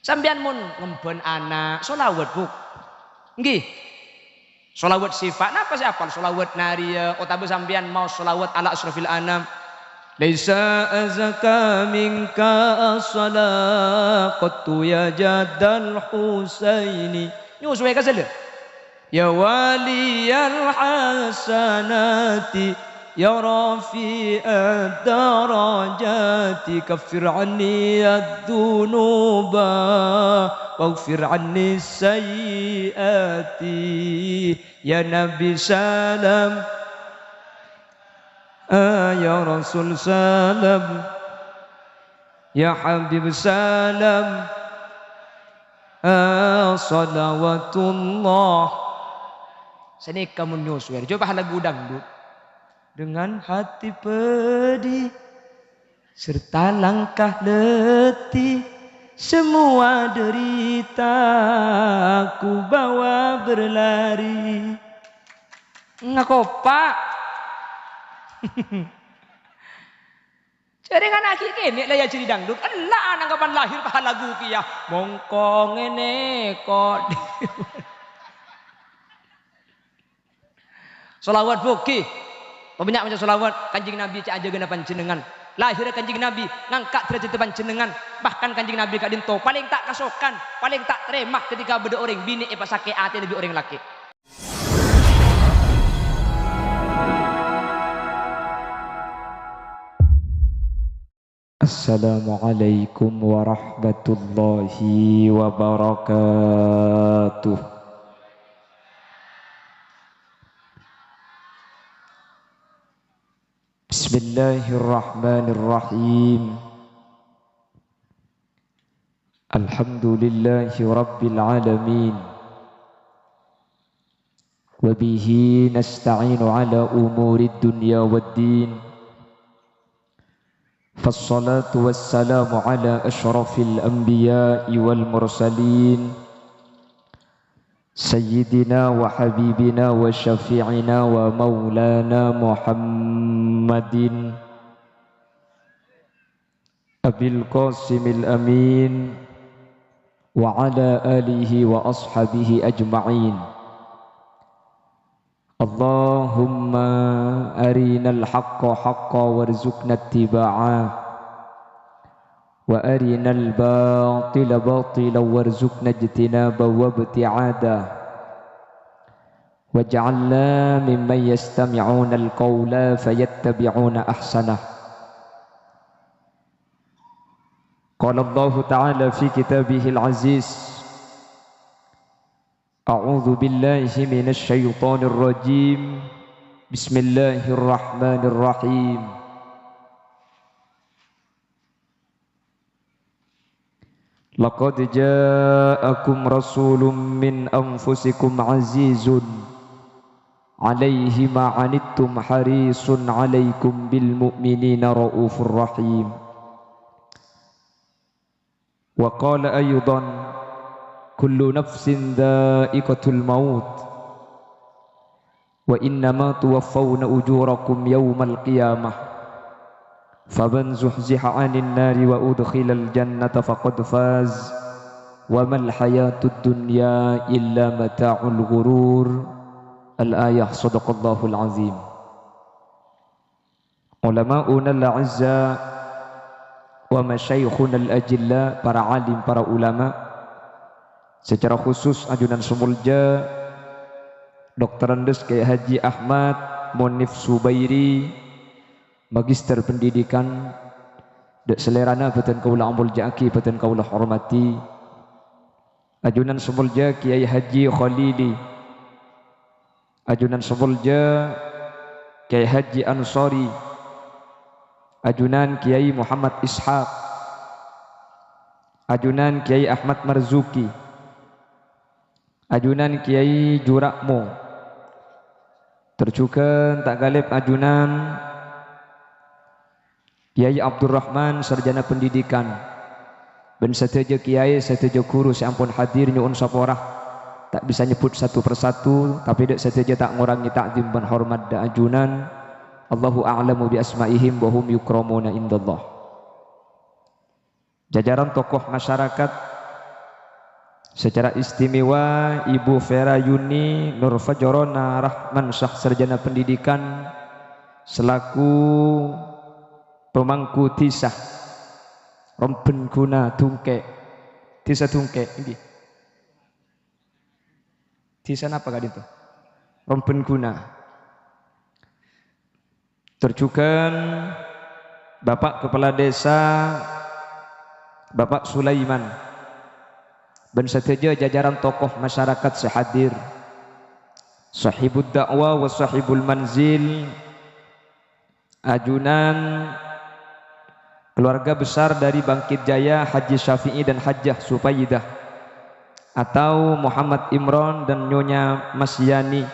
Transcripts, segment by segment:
Sampeyan mun ngemben anak sholawat Bu. Nggih. Sholawat sifat napa sih apal sholawat nariya utawa sampeyan mau sholawat ala asrafil anam. Laisa azaka minka as-salaqatu ya jaddal Husaini. Nyusuwe kasele. Ya waliyal hasanati ya rafi'ad darajati kaffir anni ad-dunuba waghfir anni sayyiati ya Nabi salam ya Rasul salam ya Habib salam salawatullah. Sini kamu nyusuir coba lagu dangdut dengan hati pedih serta langkah letih semua derita aku bawa berlari. Ngako Pak. Jadi kan akhir kene lah ya jadi dangdut. Elah anak kapan lahir pahala lagu kia mongko ngene kok. Sholawat buki. Banyak macam sholawat Kanjeng Nabi cak aja gena panjenengan. Lahir Kanjeng Nabi ngangkat derajat panjenengan. Bahkan Kanjeng Nabi kadinto paling tak kasokan, paling tak terima ketika beda orang bini pas sakit hati lebih orang laki. Assalamualaikum warahmatullahi wabarakatuh. Bismillahirrahmanirrahim. Alhamdulillahi rabbil alamin. Wa bihi nasta'inu ala umuri dunya waddin. Fassalatu wassalamu ala ashrafil anbiya'i wal mursalin Sayyidina wa habibina wa syafi'ina wa maulana Muhammadin Abil Qasimil Amin wa ala alihi wa ashabihi ajma'in. Allahumma arinal haqqa haqqa warzuqna ittiba'ah wa arinal batila batila warzuqna ijtinaba wa ibti'ada waj'alna mimman yastami'una al-qawla fayattabi'una ahsanah. Qala Allah ta'ala fi kitabihil aziz A'udzu billahi minasy syaithanir rajim. Bismillahirrahmanirrahim. Laqad ja'akum rasulun min anfusikum azizun 'alaihi ma 'anittum harisun 'alaikum bil mu'minina raufur rahim. Wa qala aydan kullu nafsin dha'iqatul maut wa innama tuwaffawna ujurakum yawmal qiyamah faman zuhziha 'anil nari wa udkhilal jannata faqad faz wa mal hayatud dunya illa mata'ul ghurur. Al-ayah. Shadaqallahul azim. Ulama'una al-'azza wa masyaikhuna al-ajilla, para alim, para ulama, secara khusus ajunan Sumulja Dr. Andes Kiai Haji Ahmad Monif Subairi, Magister Pendidikan, dek selerana beten kaula ambul jaki beten kaula hormati. Ajunan Sumulja Kiai Haji Khalili, ajunan Sumulja Kiai Haji Ansari, ajunan Kiai Muhammad Ishaq, ajunan Kiai Ahmad Marzuki, ajunan Kiai Jurakmo, terjuga tak galib ajunan Kiai Abdurrahman Sarjana Pendidikan, ben seteja Kiai seteja guru seampun hadir nyuun saporah tak bisa nyebut satu persatu, tapi dek seteja tak ngurangi takzim dan hormat da ajunan. Allahu a'lamu bi asma'ihim wa hum yukramuna indallah. Jajaran tokoh masyarakat Secara istimewa Ibu Vera Yuni Nur Fajrona Rahman Syah Sarjana Pendidikan selaku pemangku tisah rompen guna tungke tisah tungke ini tisah apa kali itu rompen guna terjukan Bapak Kepala Desa Bapak Sulaiman dan seteja jajaran tokoh masyarakat sehadir sahibud dakwah wa sahibul manzil ajunan keluarga besar dari Bangkit Jaya Haji Syafi'i dan Hajjah Supaidah atau Muhammad Imron dan Nyonya Mas Yani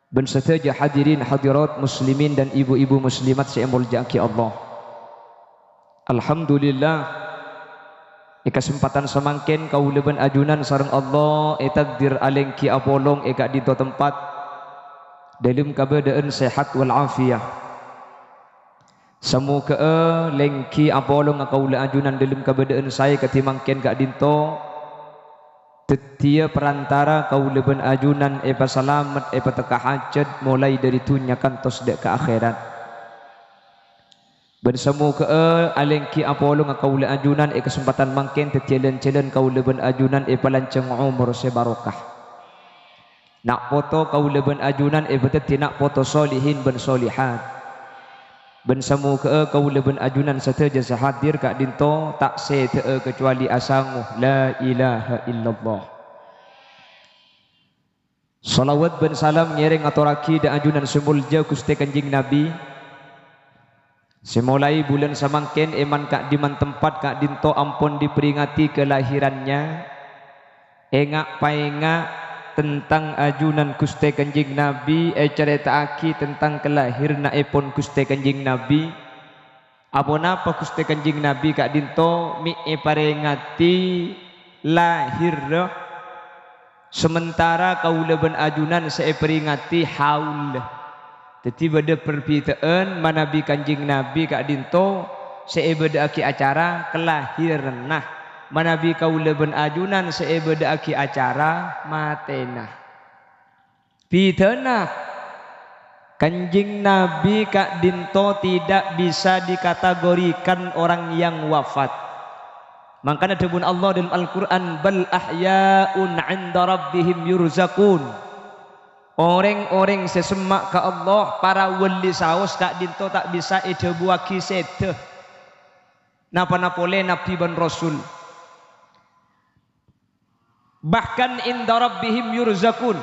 dan seteja hadirin hadirat muslimin dan ibu-ibu muslimat seemul jaki Allah. Alhamdulillah kesempatan semangkin kau leben ajunan sareng Allah takdir alengki apolong gak di tempat dalam keadaan sehat wal afiyah semoga lengki apolong kau le ajunan dalam keadaan saya ketimangkin gak dinto tetia perantara kau leben ajunan selamat teka hajat mulai dari dunia kantos dek ke akhirat bersemu ke alengki apolong kau le ajunan kesempatan mangken tetialan-tialan kau leben ajunan palanceng umur sebarokah nak foto kau leben ajunan betul nak foto solihin ben solihat bersemu ke kau leben ajunan seteja sehadir kak dinto tak sete kecuali asanguh la ilaha illallah salawat ben salam ngereng aturaki da ajunan semulja Gusti Kanjeng Nabi semulai bulan samangken eman kak diman tempat kak dinto ampun diperingati kelahirannya engak paengak tentang ajunan Gusti Kanjeng Nabi ceritaaki tentang kelahirna epon Gusti Kanjeng Nabi apa Gusti Kanjeng Nabi kak dinto mi parengati lahir sementara kaula ben ajunan saya peringati haul jadi pada perpitaan manabi Kanjeng Nabi kak dinto saya beda aki acara kelahiran nah manabi kaula ben ajunan saya beda aki acara matena pitana Kanjeng Nabi kak dinto tidak bisa dikategorikan orang yang wafat makanya debun Allah dalam Al-Quran bal ahya'un 'inda rabbihim yurzaqun orang-orang sesemak ke Allah para wali saus kak dinto tak bisa buaki sete napa-napa le nabi ban rasul bahkan inda rabbihim yurzaqun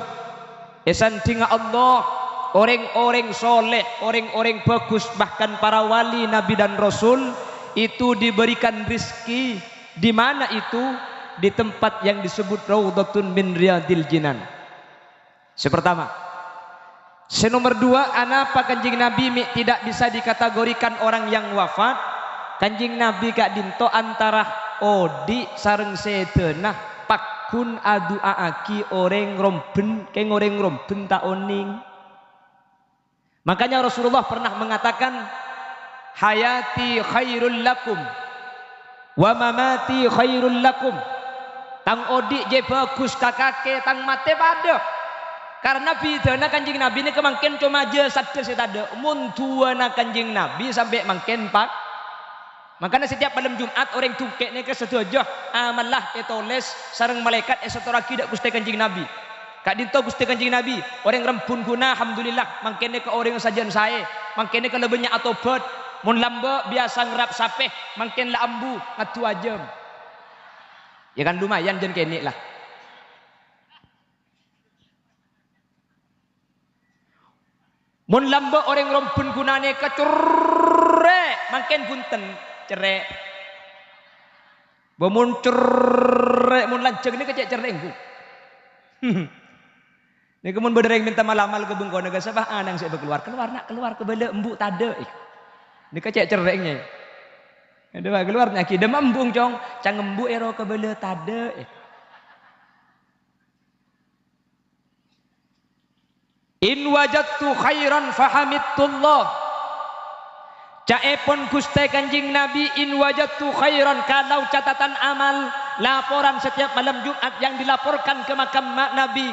esantinga Allah orang-orang soleh orang-orang bagus bahkan para wali nabi dan rasul itu diberikan rizki di mana itu di tempat yang disebut raudhatun min riyadil jinan. Sepertama, senomor dua, anapa Kanjeng Nabi tidak bisa dikategorikan orang yang wafat. Kanjeng Nabi kak dinto antara odi sareng sedenah pakun adu aaki orang romben keng orang romben tak oning. Makanya Rasulullah pernah mengatakan hayati khairul lakum wa mamati khairul lakum. Tang odi je bagus kakake tang mate pada. Karena bidana Kanjeng Nabi ini kemangkin cuma aja sadar saya tada muntuana Kanjeng Nabi sampai mangkin pak. Makanya setiap malam Jumat orang tungkek ni ke setuju amallah etoles sareng malaikat esotoraki dak Gusti Kanjeng Nabi. Kak dinto Gusti Kanjeng Nabi orang rempun guna alhamdulillah mangkin ni ke orang sajian saya mangkin ni ke lebihnya atobat mun lamba biasa ngerap sapeh mangkin la ambu ngatu ajam. Ya kan lumayan jen kene lah. Mun lamba orang rompun gunane kecurek mangken punten cerek mun cerek mun lanceng ini kecek cerek engku ini kemun berdereng minta malamal ke bengkau naga sabah anang saya keluar nak keluar ke bala embuk tade ini kecek cereknya ada keluar nyaki dem embung cong cang embuk ero ke bala tade in wajadtu khairan fahamidullah Caepon Gusti Kanjeng Nabi in wajadtu khairan, kalau catatan amal laporan setiap malam Jumat yang dilaporkan ke makam Nabi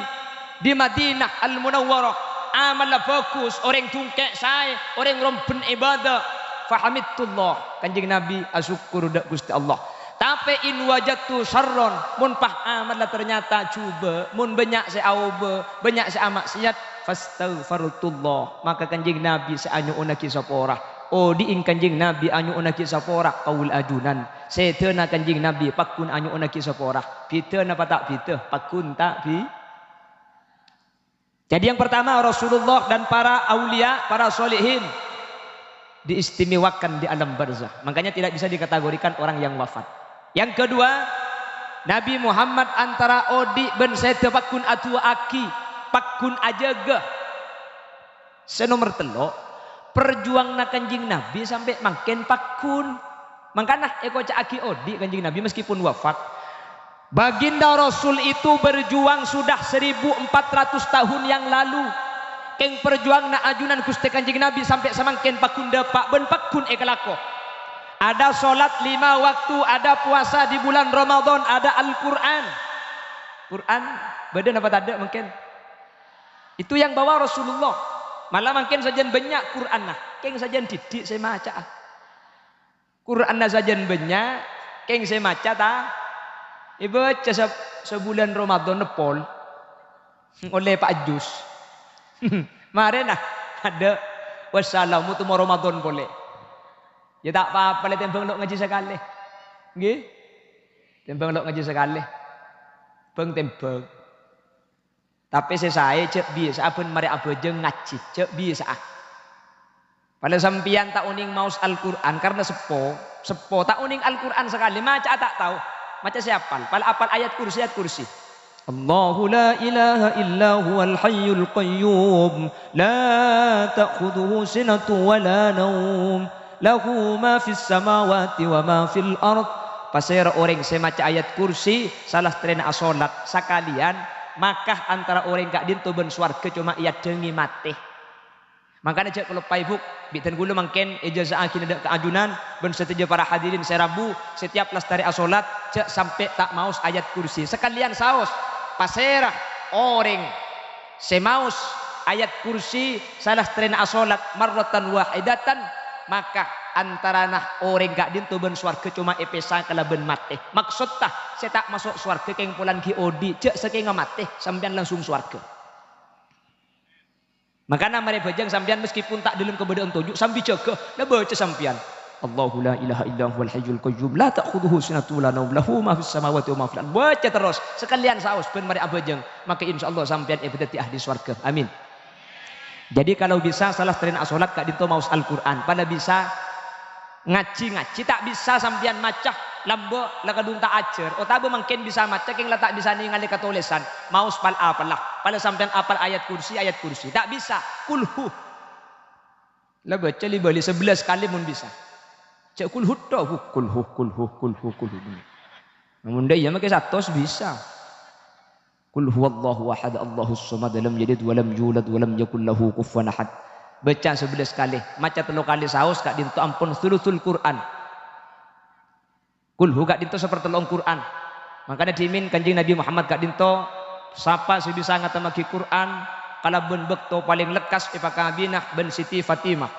di Madinah Al-Munawwarah, amal fokus orang tungkek saya orang rompen ibadah fahamidullah Kanjeng Nabi asyukur dak Gusti Allah. Tapi in wajadtu syarron, mun pah amal ternyata cuba mun banyak saya auba banyak saya maksiat fastaghfirullah, maka Kanjeng Nabi seanyu unaki sapora. Oh diing Kanjeng Nabi anyu unaki sapora kaul ajunan. Setena Kanjeng Nabi pakun anyu unaki sapora. Pita napa tak pita? Pakun tak pi. Jadi yang pertama Rasulullah dan para aulia, para solihin diistimewakan di alam barzah. Makanya tidak bisa dikategorikan orang yang wafat. Yang kedua, Nabi Muhammad antara odi ben sete pakun atu aki, pakun ajaga. Senomor telok perjuang na Kanjeng Nabi sampai makin pakun. Makanya eko aki odi Kanjeng Nabi meskipun wafat. Baginda Rasul itu berjuang sudah 1400 tahun yang lalu. Keng perjuang na ajunan Gusti Kanjeng Nabi sampai semakin pakun dapak ben pakun ekalako. Ada sholat 5 waktu, ada puasa di bulan Ramadan, ada Al-Quran. Quran badan apa tak ada mungkin. Itu yang bawa Rasulullah. Malah makin sajian banyak Quran nah, keng sajian didik saya maca. Quran nah sajian banyak, keng saya maca ta. Ibaca sebulan Ramadan nepol oleh Pak Jus. Mari nah ada wassalamu tu Ramadan boleh. Ya tak apa-apa le tembang lok ngaji sekali. Nggih. Tembang lok ngaji sekali. Bang tembang. Tapi saya cek biasa pun mari abojeng ngaji, cek biasa. Pada sampian tak uning maus Al-Qur'an karena sepo tak uning Al-Qur'an sekali maca tak tahu. Maca siapa? Pada apal ayat kursi. Allahu la ilaha illa huwal hayyul qayyum la ta'khudhuhu sinatun wa la naum lahu ma fis samawati wa ma fil ard. Pasir orang saya maca ayat kursi salah trena salat sakalian maka antara orang gak dinto ben swarga cuma ia dengi mati. Makanya cek kalau paibuk bitan gula mangken ijazah akin ada keajunan ben setuju para hadirin saya Rabu setiap lestari asolat cek sampai tak maus ayat kursi sekalian saus pasera orang semaus ayat kursi salah trena asolat marratan wahidatan maka antara nah orang gak dinto ben swarga cuma epesa kala ben mati. Maksud tah saya tak masuk swarga keng pulan ki odi cek saking mati sampean langsung swarga. Makanya mari bajang sampean meskipun tak dalam keberadaan tujuh sambil jaga lah baca sampean Allahu la ilaha illa huwal hayyul qayyum la ta'khudhuhu sinatun wa la naum lahu ma fis samawati wa ma fil ard. Baca terus sekalian saus ben mari abajang maka insyaallah sampean ibadati ahli swarga. Amin. Jadi kalau bisa salah terin salat gak dinto maus Al-Qur'an pada bisa ngaji tak bisa sampean maca lambo lakadun tak ajar otabe mungkin bisa maca keng tak bisa ningali katulisan maus pal apalah pada sampean apal ayat kursi tak bisa kulhu lah baca li bali 11 kali mun bisa cek kulhu to kulhu namun dia make 100 bisa kul huwallahu ahad Allahus samad lam yalid wa lam yulad wa lam yakul lahu kufuwan ahad. Baca 11 kali, maca 3 kali saus gak dinto ampun sulusul Quran. Kulhu gak dinto seperti telung Quran. Makanya dimin Kanjeng Nabi Muhammad gak dinto sapa sebisa ngatamaki Quran kala ben bekto paling lekas ipakabinah ben Siti Fatimah.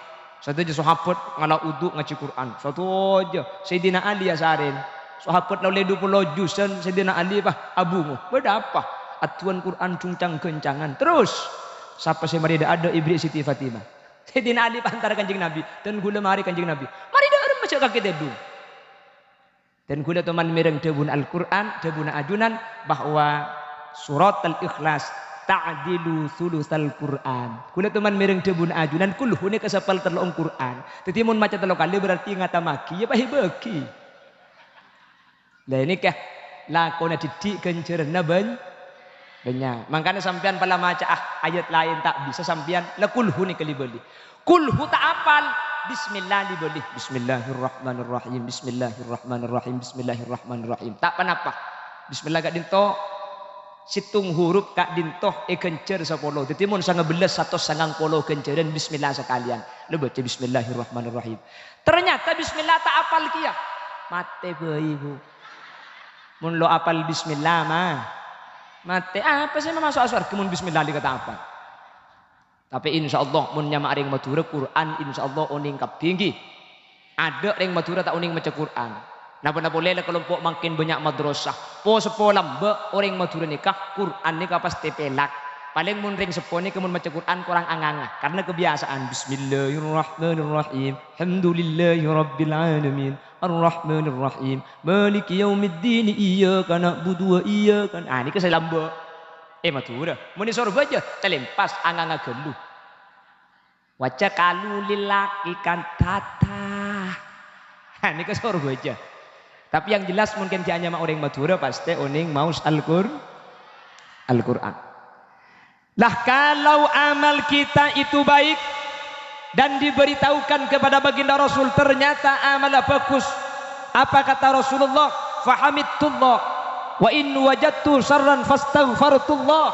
Satu aja sahabat ngala uduk ngaji Quran. Satu aja Sayyidina Ali asarin. Sahabat laule 20 jusan Sayyidina Ali bah abungu. Beda apa? Atuan Quran cungcang kencangan. Terus siapa sih mari ada iblis Siti Fatimah. Sayyidina Ali antara Kanjeng Nabi dan gula mari Kanjeng Nabi. Mari dah macam kaki debu. Dan gula teman mireng debun Al-Qur'an, debun ajunan bahwa surat Al-Ikhlas ta'dilu sulusal Qur'an. Gula teman mireng debun ajunan kulhune kesapal telung Qur'an. Dadi mun maca 3 kali berarti ngatamaki ya pahi bagi. Lah ini kah lakona didik gencerna banyak. Makanya sampean pala maca ayat lain tak bisa sampean la kulhu ni kali beli. Kulhu tak apal bismillah dibeli. Bismillahirrahmanirrahim. Bismillahirrahmanirrahim. Bismillahirrahmanirrahim. Tak panapa. Bismillah gak dinto situng huruf gak dinto gencer 10. Dadi mun 19 190 genceran bismillah sekalian. Lu baca bismillahirrahmanirrahim. Ternyata bismillah tak apal kia. Mate bayi bu. Mun lo apal bismillah mah. Mate apa sih masuk asar kemun bismillah dikata apa. Tapi insya Allah mun nyama ring Madura Quran insya Allah oning kap tinggi. Ada ring Madura tak oning maca Quran. Napa-napa lele kelompok makin banyak madrasah. Po sepo lambe orang Madura nikah Quran nikah pasti pelak. Paling mun ring sepo ni kemun maca Quran kurang anganga karena kebiasaan. Bismillahirrahmanirrahim. Alhamdulillahirabbil alamin. Ar-Rahmanir-Rahim. Maliki yaumiddin. Iyyaka na'budu wa iyyaka. Ah ni ke saya lambe. Madura. Mun disuruh baca telempas anganga gelu. Waca kalu lilaki kan tata. Ha ni ke suruh baca. Tapi yang jelas mungkin hanya orang Madura pasti oning maus Al-Qur'an. Lah kalau amal kita itu baik dan diberitahukan kepada baginda Rasul ternyata amal bagus. Apa kata Rasulullah? Fahamidullah. Wa in wajadtu syarran fastaghfartullah.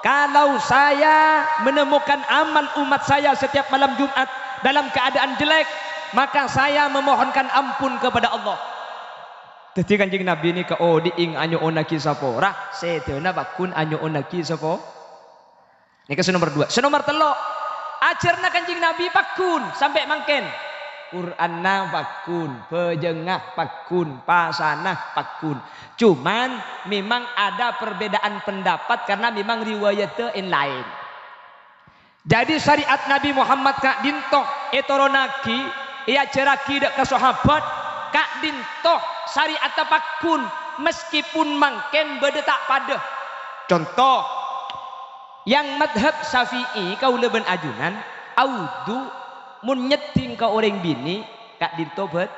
Kalau saya menemukan amal umat saya setiap malam Jumat dalam keadaan jelek, maka saya memohonkan ampun kepada Allah. Jadi Kanjeng Nabi ini ke diing anyo onaki sapora, sedena bakun anyo onaki sapo. Ini ke nomor 2. Nomor 3. Ajarna Kanjeng Nabi bakun sampai mangken. Qur'anna pakun, pejengah pakun, pasanah pakun. Cuman memang ada perbedaan pendapat karena memang riwayatnya lain. Jadi syariat Nabi Muhammad kak dintoh etoronaki ia ceraki dak ke sahabat kak dintoh syariat pakun meskipun mangken beda tak pada. Contoh yang madhab Syafi'i kau leben ajunan audu mun nyeting ke orang bini kak ditobat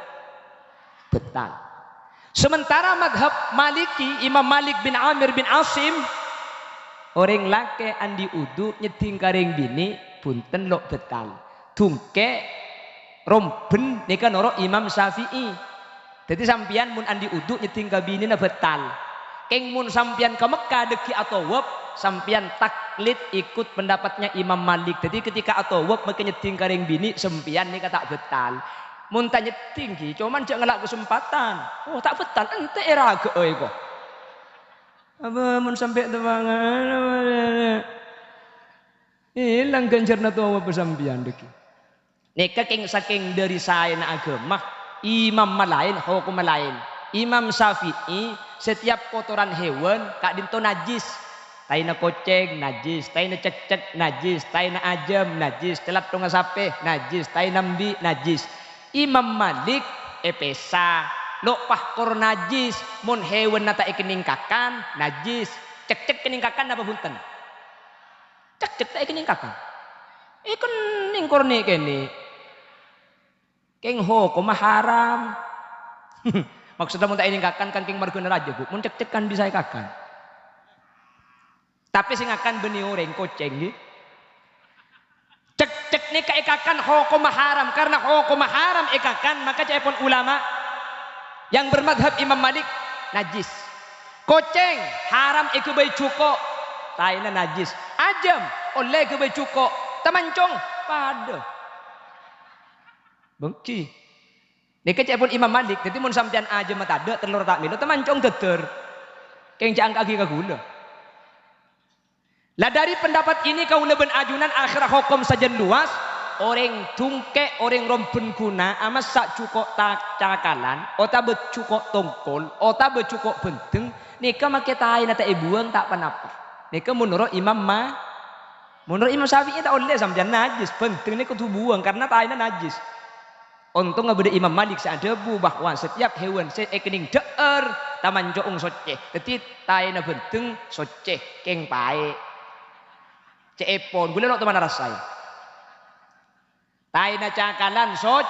betal. Sementara madhab Maliki Imam Malik bin Amir bin Asim orang laki andi udu nyeting ke orang bini punten lo betal. Tungke romben nika noro Imam Syafi'i. Jadi sampian mun andi udu nyeting ke bini na betal. Keng mun sampian ke Mekah deki atau wab sampian taklid ikut pendapatnya Imam Malik. Jadi ketika atau wab maka nyeting kareng bini sempian ni kata betal. Mun ta nyeting ki cuman cak ngelak kesempatan. Oh tak betal ente era ke oi kok. Apa mun sampai temangan hilang ganjarna tuwa pesampian deki. Nika keng saking dari saya na agama imam malain hukum lain. Imam Syafi'i setiap kotoran hewan kak dinto najis. Taina koceng najis, taina cecek najis, taina ajam najis, telat tunga sape najis, taina mbi najis. Imam Malik epesa lo pahkor najis, mun hewan nata ikeningkakan najis. Cek keningkakan apa bunten? Cek tak ikeningkakan. Iken ningkor ni kene. Keng ho koma haram. Maksudnya mun tak ikeningkakan kan keng marguna raja bu. Mun cek kan bisa ikakan. Tapi sing akan beni orang koceng gitu. Cek ni kaikakan hukum haram karena hukum haram ikakan maka cepon ulama yang bermadhab Imam Malik najis. Koceng haram iku bayi cuko taina najis. Ajam oleh ke bayi cuko temancong pada. Bengki. Nika cepon Imam Malik. Jadi mun sampean ajam ada telur tak milo temancong teter. Keng jang kaki ka gula. Lah dari pendapat ini kau leben ajunan akhirah hukum saja luas orang tungke orang rompen kuna amas sak cukok tak cakalan ota becukok tongkol ota becukok benteng nika make tai nata ibuang tak panapa nika menurut Imam Syafi'i tak oleh sampean najis benteng ni kudu buang karena taina najis. Untung ngabede Imam Malik seadebu bahwa setiap hewan seekening deer taman joong soceh jadi taina benteng soceh keng pae cepon gula lo teman rasai taina cakalan sot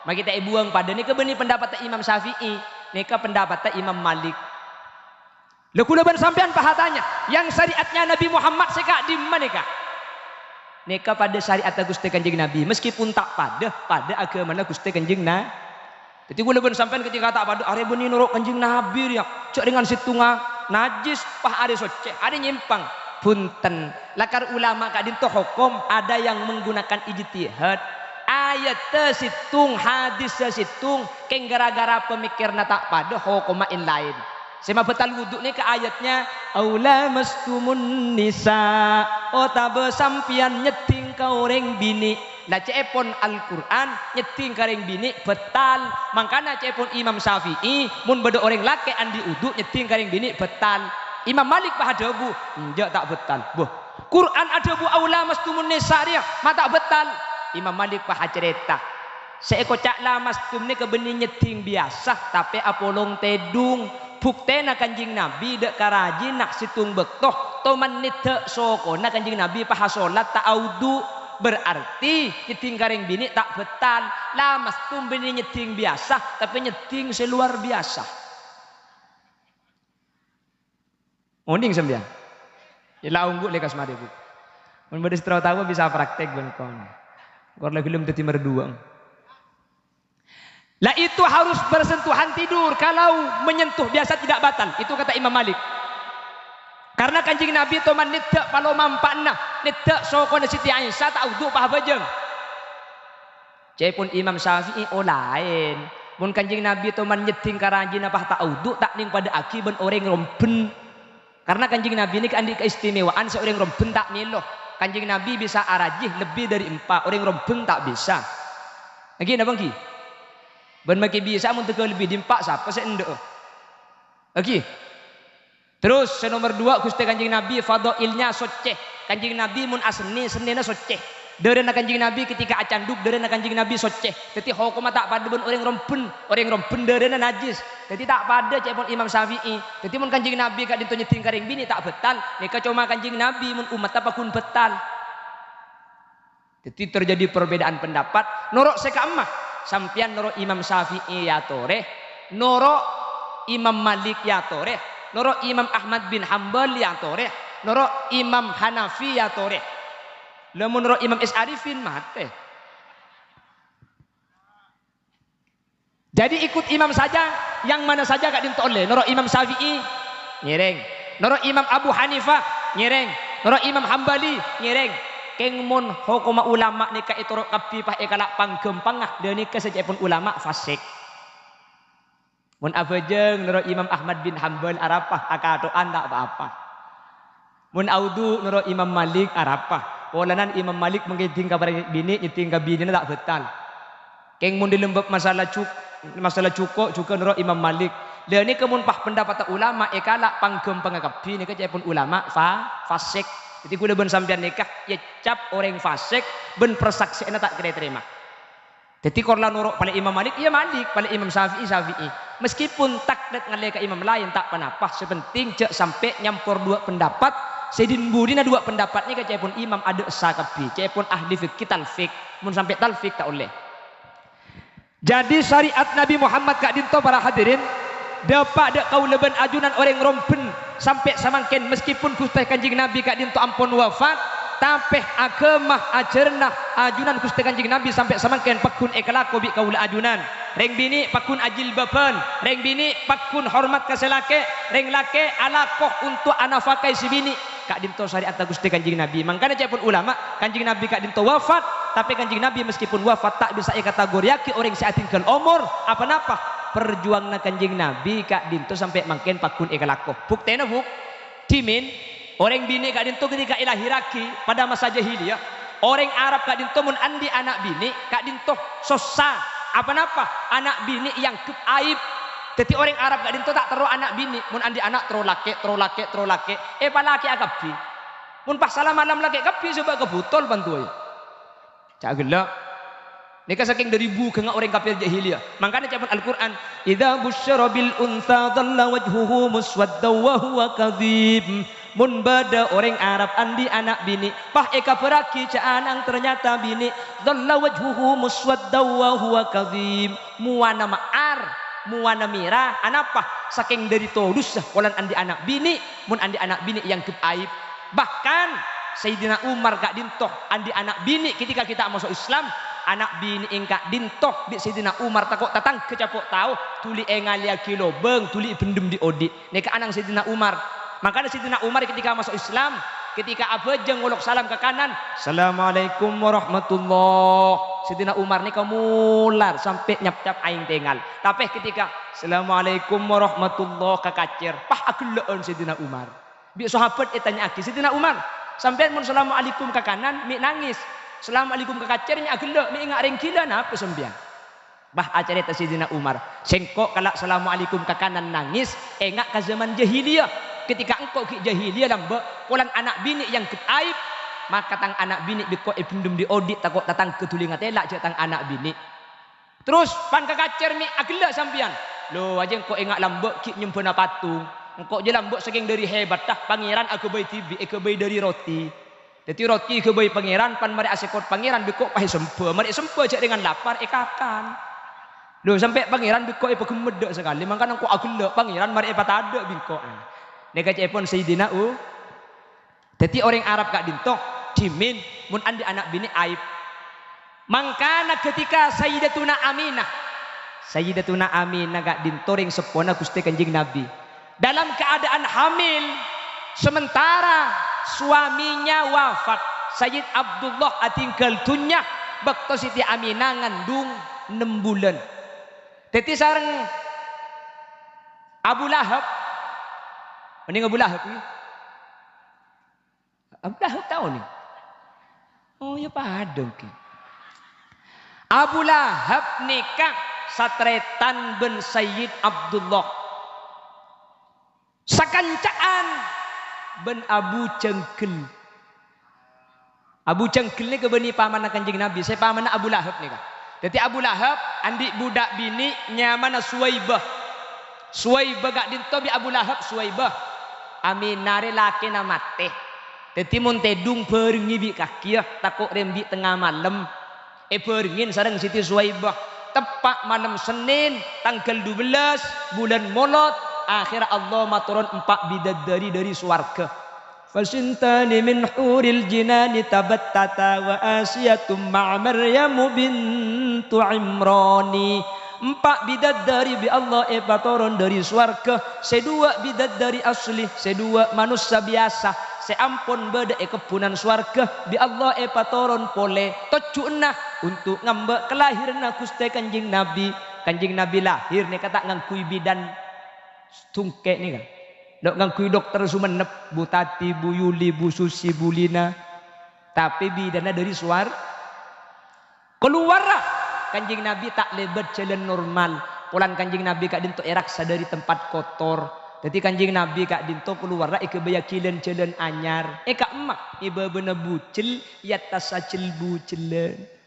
magi tak buang pada ni kebeni pendapat Imam Syafi'i nika pendapat Imam Malik lho kula ban sampean pahatanya yang syariatnya Nabi Muhammad seka di maneka nika pada syariat Gusti Kanjeng Nabi meskipun tak pada agama Gusti Kanjeng Nabi. Jadi kula ban sampean ketika tak pada are beni nurut Kanjeng Nabi ya cek dengan situnga najis pah are soceh are nyimpang punten lakar ulama kak dinto hukum ada yang menggunakan ijtihad ayat situng hadis situng keng gara-gara pemikirna tak pada hukumain lain sema betal wudhu ni ke ayatnya aula mastumun nisa tabe sampian nyeting ka orang bini lah cepon Al-Quran nyeting kareng bini betal makana cepon Imam Syafi'i mun beda orang laki andi uduk nyeting kareng bini betal Imam Malik bah ada bu enggak tak betal buh Quran ada bu aula mastumun nisa dia mata betal Imam Malik bah cerita seeko cak lah mastum ni kebeni nyeting biasa tapi apolong tedung buktena kanjing Nabi dek karaji nak situng bektoh toman nite soko nak kanjing Nabi paha solat tak audu berarti nyeting kareng bini tak betal lah mastum beni nyeting biasa tapi nyeting seluar biasa onding sembian ya unggul lekas mari bu mun bade setro tahu bisa praktek ben kon kor lagi belum teti merduang lah itu harus bersentuhan tidur kalau menyentuh biasa tidak batal itu kata Imam Malik karena kanjing Nabi toman nidda palo mampana nidda sokona Siti Aisyah tak uduk pah bajeng cepun Imam Syafi'i lain mun kanjing Nabi toman nyeting karanjina pah tak uduk tak ning pada aki ben orang romben karena kanjing Nabi ini andi keistimewaan seorang romben tak niloh kanjing Nabi bisa arajih lebih dari 4 orang romben tak bisa lagi napa ki ben maki bisa mun teu lebih di 4 siapa sih endek lagi terus nomor 2 Gusti kanjing Nabi fadailnya soceh kanjing Nabi mun asni senina soceh derena kanjing Nabi ketika acanduk derena kanjing Nabi soceh jadi hukum tak pada ben orang romben derena najis jadi tak pada cepon Imam Syafi'i jadi mun kanjing Nabi kak dinto nyeting karing bini tak betal nika cuma kanjing Nabi mun umat apa kun betal jadi terjadi perbedaan pendapat norok seka emah sampian norok Imam Syafi'i ya toreh norok Imam Malik ya toreh norok Imam Ahmad bin Hanbal ya toreh norok Imam Hanafi ya toreh lamun norok Imam Arifin mate jadi ikut imam saja yang mana saja kak dinto oleh norok Imam Syafi'i nyereng norok Imam Abu Hanifah nyereng norok Imam Hambali nyereng keng mun hukuma ulama nika itu kapi pah ekalak panggempangah dan nika sejepun ulama fasik mun abajeng nurut Imam Ahmad bin Hanbal arapah akatoan tak apa-apa mun audu nurut Imam Malik arapah polanan Imam Malik mengiting kabar bini nyeting ka bini tak betal keng mun dilembab masalah cukup juga nurut Imam Malik dan ini kemun pah pendapat ulama ekalak panggempangah kapi nika sejepun ulama fasik jadi kuda ben sampean nikah ya cap orang fasik ben persaksiannya tak kira terima jadi korla nuruk pada Imam Malik ya Malik pada Imam Syafi'i meskipun takdet ngalih ke imam lain tak penapa sepenting cek sampai nyampur 2 pendapat sedin budina 2 pendapat ni cepun imam ada sakapi cepun ahli fikih talfik mun sampai talfik tak oleh jadi syariat Nabi Muhammad kak dinto para hadirin dapat dek kau leben ajunan orang rompen sampai samangken meskipun Gusti Kanjeng Nabi kak dinto ampun wafat tapi agemah ajarnah ajunan Gusti Kanjeng Nabi sampai samangken pakun ekalako bi kaula ajunan reng bini pakun ajil baban reng bini pakun hormat ka selake reng lake alakoh untuk anafakai si bini kak dinto syariat Gusti Kanjeng Nabi makanya cepun ulama Kanjeng Nabi kak dinto wafat tapi Kanjeng Nabi meskipun wafat tak bisa kategoriaki orang seatingkan umur apa-apa perjuangan Kanjeng Nabi kak dinto sampai mangken pakun ekalako buktena buk timin orang bini kak dinto ketika ilahiraki pada masa jahiliyah orang Arab kak dinto mun andi anak bini kak dinto sosa apa-apa anak bini yang aib jadi orang Arab kak dinto tak teru anak bini mun andi anak teru lake palaki akabi mun pas salam malam lake kapi coba kebutol bantuai cak gelak nika saking dari buku orang kafir jahiliyah makanya cabut Al-Quran idza busyara bil untha dhalla wajhuhu muswadda wa huwa kadhib mun bada orang Arab andi anak bini pah eka peraki caanang ternyata bini dhalla wajhuhu muswadda wa huwa kadhib muana ma'ar muana mira anapa saking dari todus polan andi anak bini mun andi anak bini yang keaib bahkan Sayyidina Umar kak dintoh andi anak bini ketika kita masuk Islam anak bini ingkak dintoh bi Sayyidina Umar takok tatang kecapok tahu tuli engalia kilo beng tuli bendem di odi neka anang Sayyidina Umar makanya Sayyidina Umar ketika masuk Islam ketika abajeng ngolok salam ke kanan, Assalamualaikum warahmatullah. Sayyidina Umar ni kemular sampai nyap-nyap aing tengal. Tapi ketika Assalamualaikum warahmatullah kekacir, pah ageuleueun Sayyidina Umar. Bi sahabat tanya aki Sayyidina Umar, sampai mun Assalamualaikum ke kanan mi nangis. Assalamualaikum ke kacirnya ageuleuh mi ingat ring kila napa sembian. Bah acara Sayyidina Umar, sengkok kalau Assalamualaikum ke kanan nangis, engak ke zaman jahiliyah. Ketika engkau ke jahiliyah lambe, pulang anak bini yang aib, maka tang anak bini biko ibndum di audit takut datang ke tulinga telak je tang anak bini. Terus pan kakacer mi agela sampian. Lo aja engkau engak lambe ki nyempena patung. Engkau je lambe saking dari hebat tah pangeran aku bayi tibi, aku bayi dari roti. Jadi roti ke bayi pangeran pan mari asekot pangeran biko pahe sempe, mari sempe je dengan lapar ekakan. Lo sampai pangeran biko pegumedek sekali, makanya engkau agela pangeran mari patada biko. Neka cepon Sayyidina U. Jadi orang Arab gak dintok dimin mun andi anak bini aib. Mangkana ketika Sayyidatuna Aminah gak dintoring sepona Gusti Kanjeng Nabi. Dalam keadaan hamil sementara suaminya wafat. Sayyid Abdullah atinggal dunya bakto Siti Aminah ngandung 6 bulan. Jadi sareng Abu Lahab mending Abu Lahab ni. Abu Lahab tahu ni. Oh ya padang ke. Abu Lahab nikah Satretan bin Sayyid Abdullah. Sakancaan bin Abu Cengkel. Abu Cengkel ni kebeni pamanah Kanjeng Nabi. Saya pamanah Abu Lahab ni kan. Jadi Abu Lahab andi budak bini nyamana Suwaibah. Suwaibah gak dintobi Abu Lahab Suwaibah. Aminare laki na mate. Jadi mun tedung berengi bi kaki takut rembi tengah malam. Berengin sareng Siti Suwaibah. Tepak malam Senin tanggal 12 bulan Molot. Akhir Allah maturun 4 bidadari dari swarga. Fasintani min huril jinani tabattata wa asiyatum ma'a Maryamu bintu Imrani. 4 bidadari bi Allah patoron dari swarga, sedua bidadari asli, sedua manusia biasa, seampun beda kepunan swarga bi Allah patoron pole tocuna untuk ngambek kelahiran Gusti Kanjeng Nabi. Kanjeng Nabi lahir nih kata ngangkui bidan tungke nih kan. Dok ngangkui dokter Sumenep, Bu Tati, Bu Yuli, Bu Susi, Bu Lina. Tapi bidana dari suar keluar lah. Kanjeng Nabi tak lebat jalan normal. Pulang Kanjeng Nabi kak dinto eraksa dari tempat kotor. Jadi Kanjeng Nabi kak dinto keluar lah ike bayakilan jalan anyar. Kak emak iba bener bucil ya tasacil bucilan.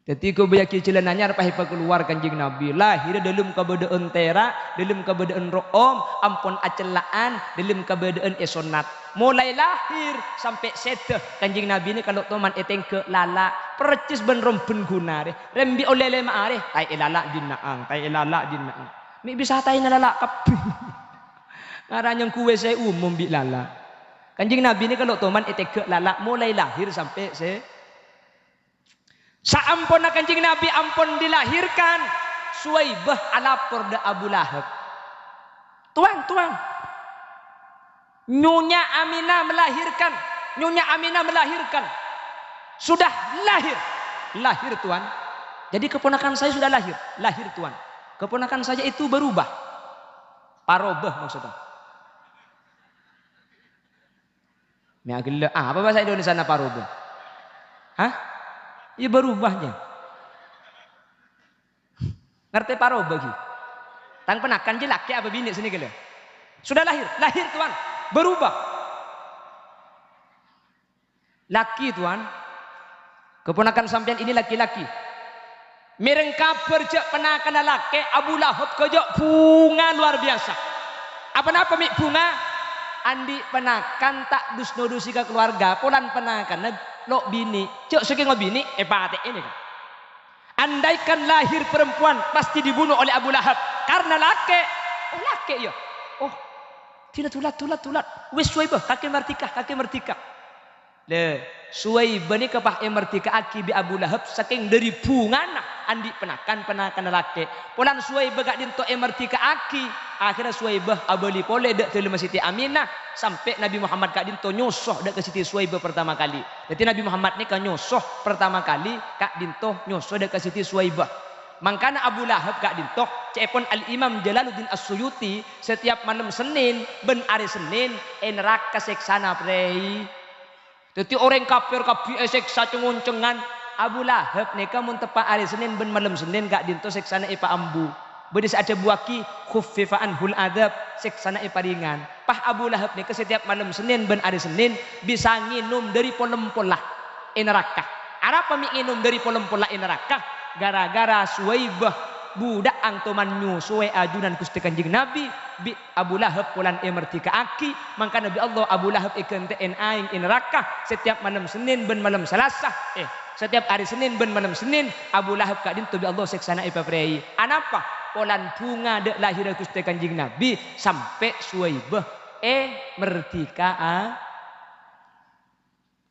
Jadi kau bayakil jalan anyar pahipa keluar Kanjeng Nabi. Lahir dalam keberadaan tera, dalam keberadaan room, ampun acelaan, dalam keberadaan esonat. Mulai lahir sampai seteh Kanjeng Nabi ini kalau teman eteng ke lala percis ben rompen gunare rembi oleh maare tai lala dinaang mi bisa tai lala kapi ngaranyang kuwe saya umum bi lala. Kanjeng Nabi ini kalau teman eteng ke lala mulai lahir sampai se saampun Kanjeng Nabi ampun dilahirkan Suwaibah alapor da Abu Lahab. Tuan Nyonya Aminah melahirkan. Sudah lahir Tuan. Jadi keponakan saya sudah lahir Tuan. Keponakan saya itu berubah. Parobah maksudnya. Apa bahasa Indonesia na parobah? Hah? Iya berubahnya. Ngerti parobah gitu. Tang penakan je laki apa bini sini gila. Sudah lahir Tuan. Berubah. Laki Tuan. Keponakan sampean ini laki-laki. Merengkap berjak penakan laki Abu Lahab kejak bunga luar biasa. Apa-apa mik bunga? Andi penakan tak dus-dusi ke keluarga. Pulan penakan lo bini. Cok saking bini pate ini kan. Andaikan lahir perempuan pasti dibunuh oleh Abu Lahab karena laki. Oh laki ya. Oh tidak tulat. Wis Suwaibah kaki mertika. Le Suwaibah ni kapah mertika aki bi Abu Lahab saking dari bungana andi penakan laki. Polan Suwaibah kak dinto emerti ke aki. Akhirnya Suwaibah abali pole dek telema Siti Aminah sampai Nabi Muhammad kak dinto nyosoh dek ke Siti Suwaibah pertama kali. Jadi Nabi Muhammad ni kan nyosoh pertama kali kak dinto nyosoh dek ke Siti Suwaibah. Mangkana Abu Lahab kak dinto cepon Al-Imam Jalaluddin As-Suyuti setiap malam Senin ben hari Senin neraka seksana prei. Jadi orang kafir seksa cenguncengan Abu Lahab nika mun tepak hari Senin ben malam Senin kak dinto seksana ipa ambu. Bedis ada buaki khuffifa anhul adab seksana ipa ringan. Pah Abu Lahab nika setiap malam Senin ben hari Senin bisa nginum dari polem-polah neraka. Apa nginum dari polem-polah neraka? Gara-gara Suwaibah budak angtoman nyusuai ajunan Gusti Kanjeng Nabi bi Abu Lahab pulan emerti ke aki maka Nabi Allah Abu Lahab ikentein aing neraka setiap malam Senin ben malam Selasa setiap hari Senin ben malam Senin Abu Lahab kak dinto bi Allah seksana ipa prei anapa polan bunga dek lahir Gusti Kanjeng Nabi sampai Suwaibah merdeka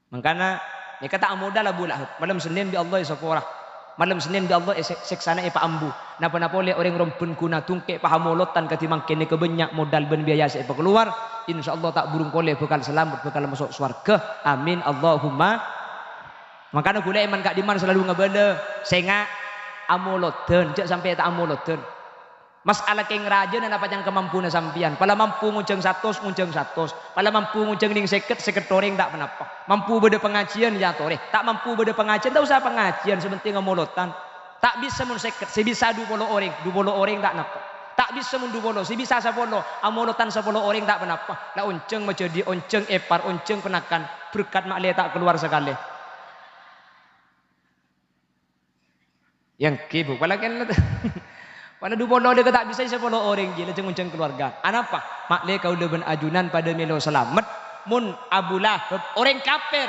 makana ni kata modal Abu Lahab malam Senin bi Allah isaporah malam Senin bi Allah seksana ipa ambu napa-napa oleh orang rompen kuna tungke pahamolotan katimang kene kebenyak modal ben biaya ipa keluar insyaallah tak burung koleh bekal selamat bekal masuk surga amin Allahumma makanya gula iman kak diman selalu ngebele senga amoloten cek sampai tak amoloten masalah keng raja dan apa yang kemampuan sampian pala mampu ngunceng 100 pala mampu ngunceng ning 50 toreng tak menapa mampu beda pengajian ya toreh tak mampu beda pengajian tak usah pengajian sebenting ngamolotan tak bisa mun 50 sebisa 20 orang tak napa tak bisa mun 20 sebisa 10 amolotan 10 orang tak menapa lah onceng menjadi onceng epar onceng penakan berkat makle tak keluar sekali yang kibu pala kan pada 20 dia tak bisa 10 orang je leceng-leceng keluarga. Anapa? Makle kau leben ajunan pada melo selamat mun Abu Lahab orang kafir.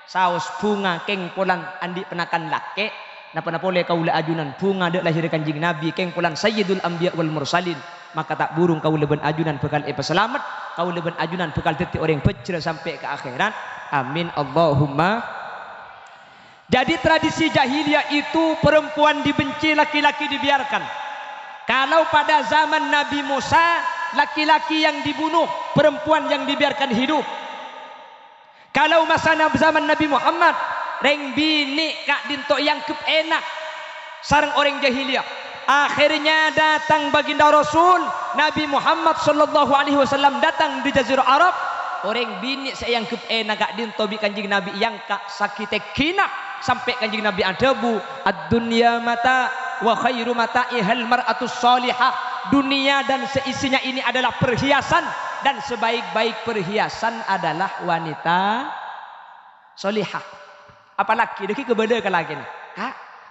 Saus bunga keng polan andi penakan lake napa-napa le kau le ajunan bunga dek lahir Kanjeng Nabi keng polan Sayyidul Anbiya wal Mursalin maka tak burung kau leben ajunan bekal selamat kau leben ajunan bekal detik orang pecel sampai ke akhirat. Amin Allahumma. Jadi tradisi jahiliyah itu perempuan dibenci, laki-laki dibiarkan. Kalau pada zaman Nabi Musa, laki-laki yang dibunuh, perempuan yang dibiarkan hidup. Kalau masa zaman Nabi Muhammad, reng bini kak dinto yang enak, sarang orang jahiliyah. Akhirnya datang baginda Rasul Nabi Muhammad sallallahu alaihi wasallam datang di Jazirah Arab. Orang bini saya yang enak kak dinto bi Kanjeng Nabi yang kak sakit kina. Sampai Kanjeng Nabi adabu ad-dunya mata wa khairu mata'ihal mar'atus salihah. Dunia dan seisinya ini adalah perhiasan dan sebaik-baik perhiasan adalah wanita salihah. Apalagi deki kebeda ke lagi nih.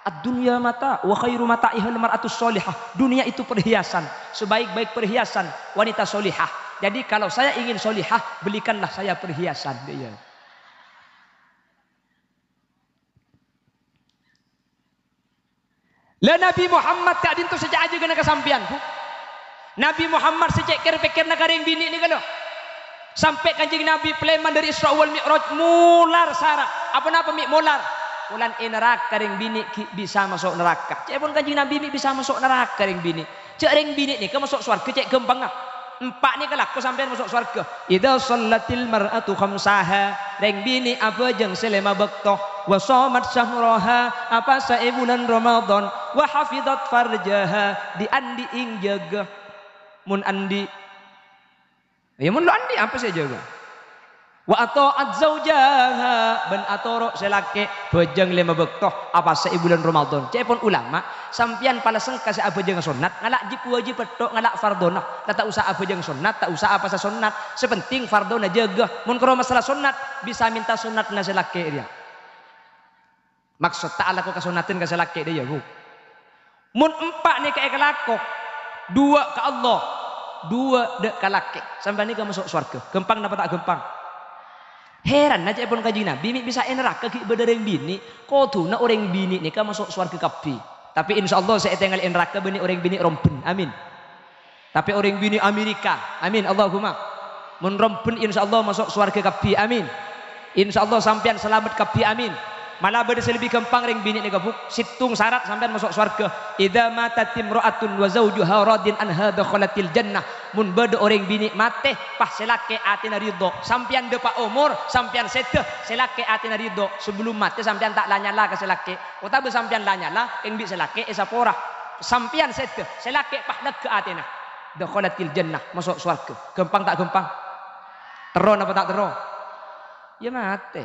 Ad-dunya mata wa khairu mata'ihal mar'atus salihah. Dunia itu perhiasan, sebaik-baik perhiasan wanita salihah. Jadi kalau saya ingin salihah, belikanlah saya perhiasan dia. Lah Nabi Muhammad kak dinto sejak aja kena kesampian bu. Nabi Muhammad sejak pikir nak ring bini ni kalau sampai Kanjeng Nabi peleman dari Isra wal Mi'raj mular sara. Apa mik mular? Ulan neraka ring bini bisa masuk neraka. Cek pun Kanjeng Nabi bisa masuk neraka ring bini. Cek ring bini ni ke masuk surga cek gampang ah. Empat ni kelak kau sampai masuk surga. Idza shallatil mar'atu khamsaha. Ring bini apa jeng selema bektoh. Wa shamat syahraha apa sae bulan Ramadan. Wa hafizat farjaha di andi ing jaga. Mun andi. Ya mun andi apa sih jaga? Wa ata'at zaujaha ben atoro selake bejeng lima bektoh apa sae bulan Ramadan. Cepon ulama sampian pala sengka sa abejeng sunat ngalak jip wajib petok ngalak fardona. Tak usah abejeng sunat, tak usah apa sa sunat. Sepenting fardona jaga. Mun karo masalah sunat bisa minta sunat na selake dia. Maksud ta'ala ko kasunatin ka selake dia bu. Mun empat ni kae kelakok, dua ke Allah, dua dek kalake. Sampai ni ka masuk surga. Gempang napa tak gempang? Heran aja pun Kanjeng Nabi bisa neraka ki bedereng bini, koduna orang bini ni ka masuk surga kabeh. Tapi insyaallah saya tinggal neraka bini orang bini rompen. Amin. Tapi orang bini Amerika. Amin Allahumma. Mun rompen insyaallah masuk surga kabeh. Amin. Insyaallah sampean selamat kabeh. Amin. Malah beda lebih gampang ring bini ni gabuk. Situng syarat sampean masuk surga. Idza matat imra'atun wa zawjuha radin anha dakhalatil jannah. Mun beda orang bini mate pah selake atina ridho. Sampean depa umur, sampean sete selake atina ridho. Sebelum mate sampean tak lanyala ke selake. Utabe sampean lanyala ing bi selake esa pora. Sampean sete selake pah leg ke atina. Dakhalatil jannah, masuk surga. Gampang tak gampang? Teron apa tak teron? Ya mate.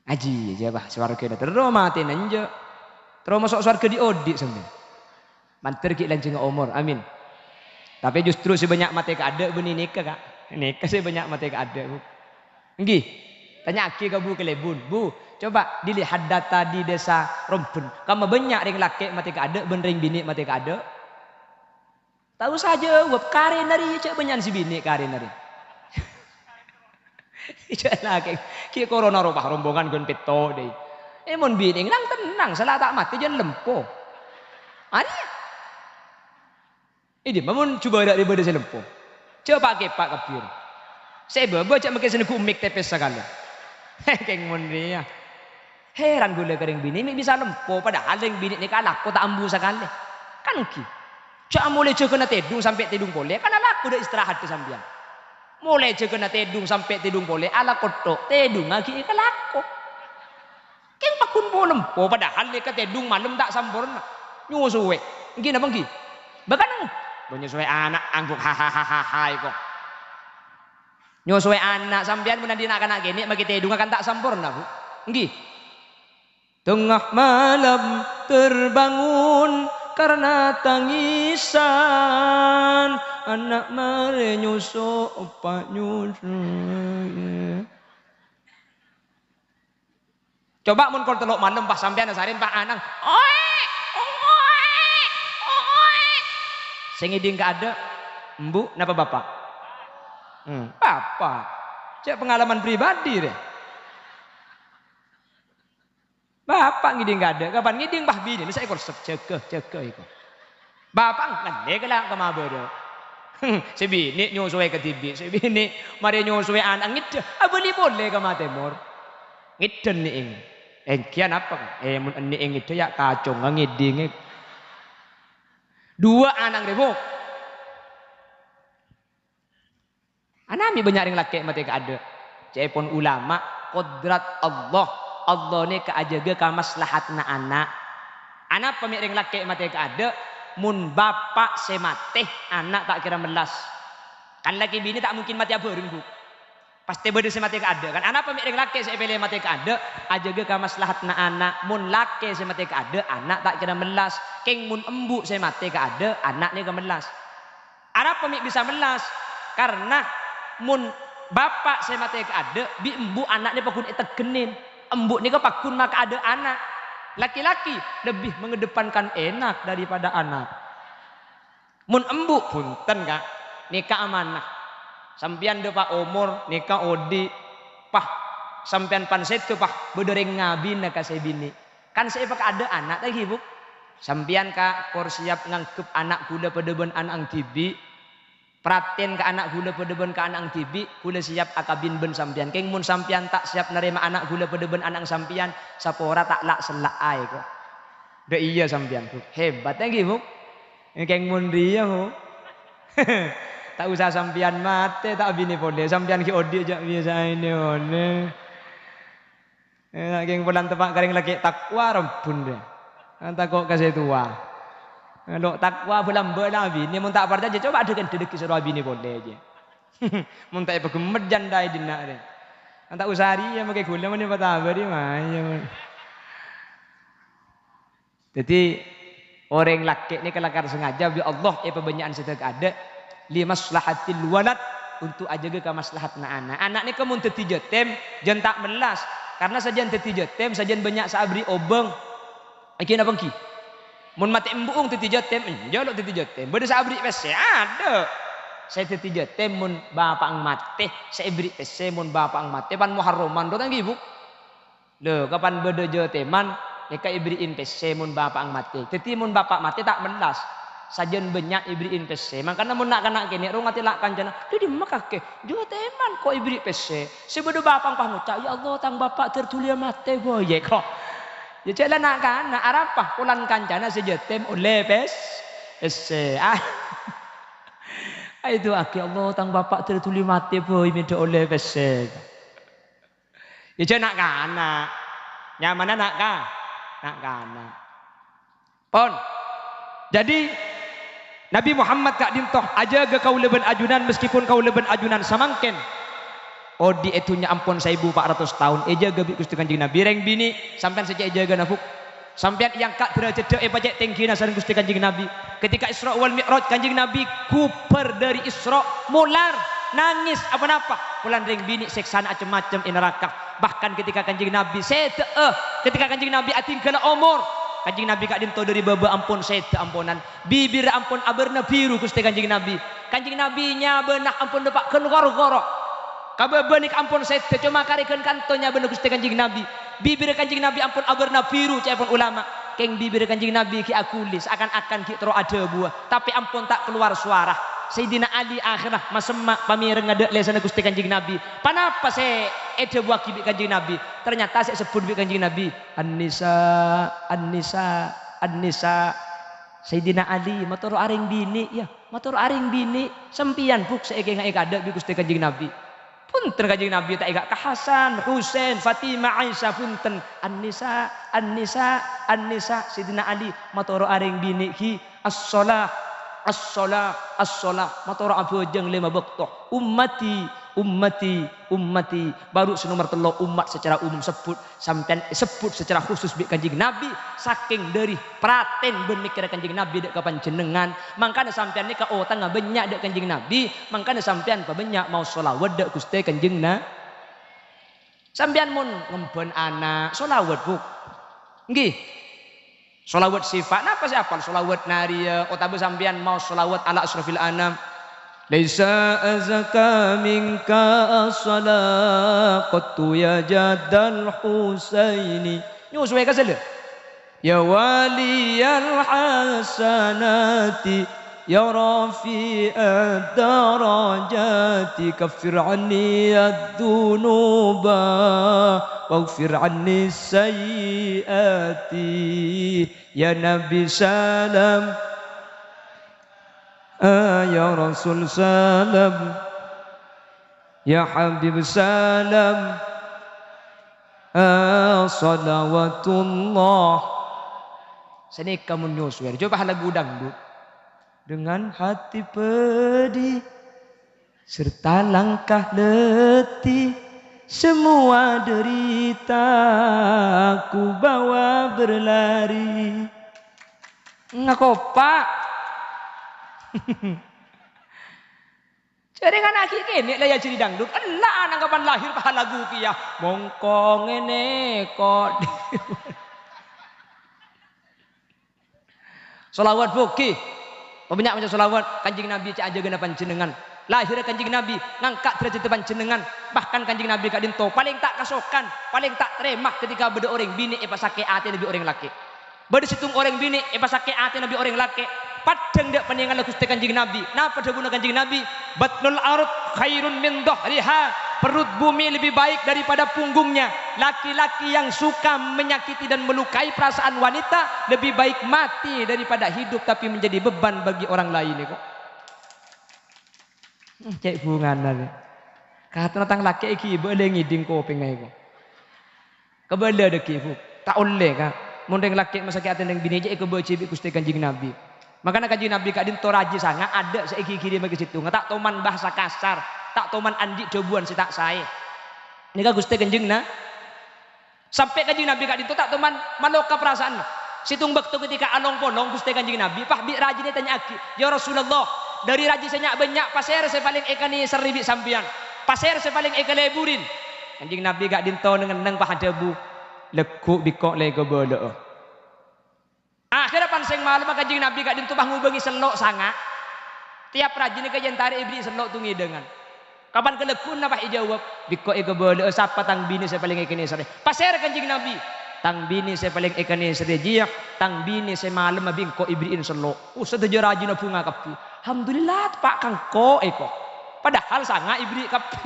Aji aja bah swarga dah terus mati nanja. Terus masuk swarga di odik sampean. Manter ki lanjeng umur. Amin. Tapi justru sebanyak mati kada beni nikah kak. Nikah sebanyak mati kada. Nggih. Tanya aki ke Bu Kelebun. Bu, coba dilihat data di desa Rompun. Kamu banyak ring laki mati kada ben ring bini mati kada. Tahu saja wab kare nari cak banyak si bini kare nari. Ijalah ki corona robah rombongan gon peto deh. Mon bining nang tenang salah tak mati jangan lempo. Ani. Ini mamun coba dari beda lempo. Coba ke Pak Kabir. Saya bawa cak makai seni kumik tepes sekali. Keng mon dia. Heran gula kering bini mi bisa lempo padahal yang bini ni kalah kota ambu sekali. Kan ki. Cak mulai cak kena tedung sampai tedung boleh kan aku udah istirahat ke sambian. Mulai jaga na tedung sampai tedung boleh ala kotok tedung lagi ikalako. Keng pakun bolem po padahal ni tedung malam tak sempurna. Nyusuwe. Gini apa gi? Bahkan nyusuwe anak angguk hahaha kok. Nyusuwe anak sampean mun nak anak gini bagi tedung akan tak sempurna bu. Nggih. Tengah malam terbangun karena tangisan anak mare nyusu opak nyusu. Coba mun kol teluk malam pas sampean asarin Pak Anang. Oe! Sing iding ka ada. Embu napa Bapak? Bapak. Cek pengalaman pribadi deh. Bapak ngiding gak ada, kapan ngiding bah bini, saya ikut jaga itu. Bapak ngene kala kemabero. Si bini nyusuwe ke tibi, si bini mari nyusuwe anak ngide, abeli boleh ke matemor. Ngiden ni ing. Kian apa? Mun ni ing itu ya kacung ngiding. Dua anak rebo. Anami banyak yang laki mati ada. Cepon ulama kodrat Allah. Allah ni keajaga ka maslahatna anak. Anak pemiring laki mati ada. Mun bapak semate anak tak kira melas. Kan laki bini tak mungkin mati apa ringgu. Pasti berde semate ada kan. Anak pemiring laki saya pilih mati ada. Ajaga ka maslahatna anak. Mun laki semate ada anak tak kira melas. Keng mun embu semate ada anak ni ke melas. Anak pemik bisa melas karena mun bapak semate ada bi embu anak ni pakun etegenin. Embuk ni kepakun maka ada anak. Laki-laki lebih mengedepankan enak daripada anak. Mun embuk punten kak nikah amanah. Sampian de pak umur nikah odi pah sampian panset tu pah bedereng ngabi nak kasih bini. Kan saya pak ada anak lagi bu. Sampian kak kor siap ngangkep anak gula pedeben anak tibi. Praten ke anak gula pedeben ke anak tibi, gula siap akabin ben sampian. Keng mun sampian tak siap nerima anak gula pedeben anak sampian, sapora tak lak selak ai kok. Dah iya sampian tu. Hebat lagi bu. Keng mun dia bu. Tak usah sampian mate tak bini boleh. Sampian ki odi jak biasa ini boleh. Keng pulang tepak kering lagi takwa rempun dia. Takut kasih tua. Dok takwa bulan belabi ni mun tak parta je coba adekan dedeki suruh bini boleh je. Mun tak pegemet jandai dina de. Anta usari ya make gula men patabari mah. Jadi orang laki ni kelakar sengaja bi Allah pebanyakan sedek ada li maslahatil walad untuk ajaga ke maslahatna anak. Anak ni kemun teti jetem jan tak melas karena sajian teti jetem sajian banyak sabri obeng. Iki napa ki? Mun mati embuung teti jetem, njolok teti jetem. Beda sabri pese ada. Saya teti jetem mun bapak ang mati, saya beri pese mun bapak ang mati pan muharraman do tang ibu. Lho, kapan beda jeteman nek iberiin pese mun bapak ang mati. Teti mun bapak mati tak melas. sajen banyak ibriin pese. Makanya mun nak kanak kene rong ati lak kancana. Dia di Mekah ke. Jo teman kok ibri pese. Sebedo bapang pah ngucap, ya Allah tang bapak tertulia mate boye kok. Ya jalan nak kanak arapah pulan kancana sejetem oleh pese. Itu aki Allah tang bapak tertulis mati boy minta oleh pese. Ya jangan nak kanak. Nyaman nak kanak. Pon. Jadi Nabi Muhammad kak dintoh aja ke kau leben ajunan meskipun kau leben ajunan samangken. Oh di etunya ampun 1400 tahun. Eja gabi Gusti Kanjeng Nabi reng bini sampean saja eja nafuk. Sampean yang kak derajat pajak tinggi nasaran Gusti Kanjeng Nabi. Ketika Isra wal Mi'raj Kanjeng Nabi kuper dari Isra mular nangis apa-apa. Pulan ring bini seksana macam-macam di neraka. Bahkan ketika Kanjeng Nabi ketika Kanjeng Nabi atinggal umur Kanjeng Nabi kak dinto dari baba ampun ampunan. Bibir ampun aberna biru Gusti Kanjeng Nabi. Kanjeng Nabi nya benak ampun depak goro-goro. Kabebenik ampun cuma karikeun kantonya bener Gusti Kanjeng Nabi. Bibir Kanjeng Nabi ampun aberna biru cai pun ulama. Keng bibir Kanjeng Nabi ki akulis akan-akan ki tero ada buah tapi ampun tak keluar suara. Sayyidina Ali akhirah masemak pamireng ngadek lesana Gusti Kanjeng Nabi. Panapa se ede buah ki Kanjeng Nabi? Ternyata se sebut bi Kanjeng Nabi An-Nisa Sayyidina Ali matoro aring bini ya matoro aring bini sempian buk seege ngae kada bi Gusti Kanjeng Nabi. Punten Kanjeng Nabi tak igak ka Hasan, Husain, Fatimah, Aisyah punten An-Nisa Sayyidina Ali matoro aring bini ki as-shalah matoro abojeng 5 waktu ummati baru senomor telo umat secara umum sebut secara khusus bi Kanjeng Nabi saking dari praten benik kira Kanjeng Nabi dek kapan jenengan mangkana sampean nika tangga banyak dek Kanjeng Nabi mangkana sampean pa banyak mau sholawat dek Gusti Kanjeng na sampean mun ngempon anak sholawat bu nggih sholawat sifat napa sih apal sholawat naria otabe sampean mau sholawat ala asrafil anam Laisa azaka minka as-salaqatu ya jaddal Husaini. Nyusuai ka sala. Ya waliyal hasanati ya rafi'ad darajati kaffir anni ad-dunuba waghfir anni sayyiati ya Nabi salam ya Rasul salam ya Habib salam salawatullah sini kamu nyuswer coba lagu dangdut dengan hati pedih serta langkah letih semua derita aku bawa berlari ngakopak jadi kan aki kene lah ya jadi dangdut enak anak kapan lahir pahala lagu ki ya mongko ngene kok sholawat buki banyak macam sholawat Kanjeng Nabi cak aja gena panjenengan lahir Kanjeng Nabi ngangkat derajat panjenengan bahkan Kanjeng Nabi kak dinto paling tak kasokan paling tak terima ketika beda orang bini pasake ate lebih orang laki beda situng orang bini pasake ate lebih orang laki padang dak peninggalan Gusti Kanjeng Nabi. Napa dawuh Kanjeng Nabi? Batnul ard khairun min dhahriha. Perut bumi lebih baik daripada punggungnya. Laki-laki yang suka menyakiti dan melukai perasaan wanita lebih baik mati daripada hidup tapi menjadi beban bagi orang lain kok. Cek bunganan. Kata tentang laki iki boleh ngiding kopeng ae kok. Kebala dek ibu. Tak oleh ka. Mun deng laki masake aten deng bini cek keboci Gusti Kanjeng Nabi. Makanya Kanjeng Nabi kak dinto raji sangat ada seiki kiri bagi situ tak toman bahasa kasar tak toman andi cobuan si tak saya ini kan Gusti Kanjeng na sampai Kanjeng Nabi kak dinto tak toman maloka perasaan situng waktu ketika along polong Gusti Kanjeng Nabi pah bi raji ni tanya aki ya Rasulullah dari raji saya banyak pasir saya paling ekani seribi sampian pasir saya paling ekaleburin Kanjeng Nabi kak dinto dengan neng pah debu lekuk bikok lego bolo akhirnya panseng malam Kanjeng Nabi kak dintu bah ngubengi selok sangat tiap rajin ke jentari iblis selok tungi dengan kapan kelekun apa ijawab biko ego bole sapa tang bini saya paling ikini sare pasir Kanjeng Nabi tang bini saya paling ekane serejia, tang bini saya malam abing ko ibriin selo. Setuju rajin bunga kapi. Alhamdulillah pak kangko eko. Padahal sanga ibri kapi.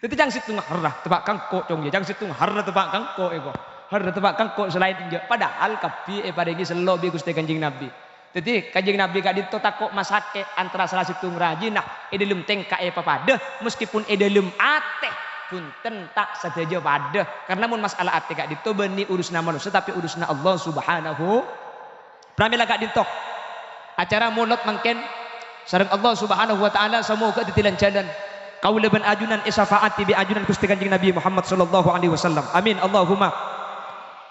Jadi jangan situ harah tepak kangko cong ya, jangan situ harah tepak kangko eko. Harah tepak kangko selain injak. Padahal kapi paregi selo bi Gusti Kanjeng Nabi. Jadi Kanjeng Nabi kak dito takok masake antara salah situ rajin nah edelum tengka papada meskipun edelum ateh punten tak saja pada karena mun masalah ati kak dito beni urusna manusia tapi urusna Allah Subhanahu pramila kak dito acara mulut mangken sareng Allah Subhanahu wa taala semoga ditilan jalan kaula ben ajunan isafaati bi ajunan Gusti Kanjeng Nabi Muhammad sallallahu alaihi wasallam amin Allahumma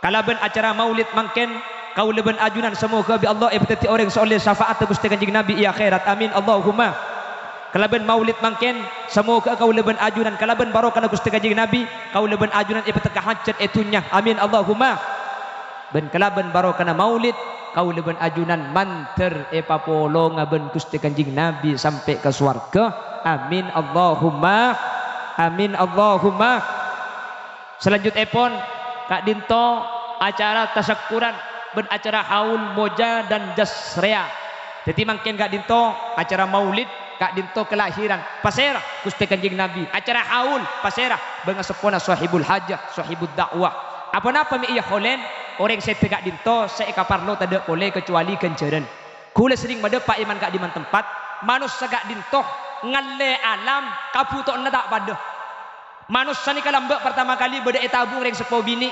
kalaben acara maulid mangken kaula ben ajunan semoga bi Allah ibtati orang soleh syafaat Gusti Kanjeng Nabi i akhirat amin Allahumma kalaban maulid mangken semoga kau leben ajunan kalaban barokah Gusti Kanjeng Nabi kau leben ajunan ibadah hajat etunya amin Allahumma ben kalaban barokah maulid kau leben ajunan manter papolo ngaben Gusti Kanjeng Nabi sampai ke surga amin Allahumma amin Allahumma selanjutnya pun Kak Dinto acara tasyakuran ben acara haul moja dan jasrea jadi mangken Kak Dinto acara maulid Kak Dinto kelahiran pasera Gusti Kanjeng Nabi acara haul pasera benga sepona sahibul hajah sahibul dakwah apa-apa mi iya holen orang saya Kak Dinto saya kaparlo tada boleh kecuali ganjaran kula sering made Pak Iman Kak di man tempat manusia Kak Dinto ngalle alam kabutona tak pada manusia ni kalambak pertama kali beda tabung orang sepo bini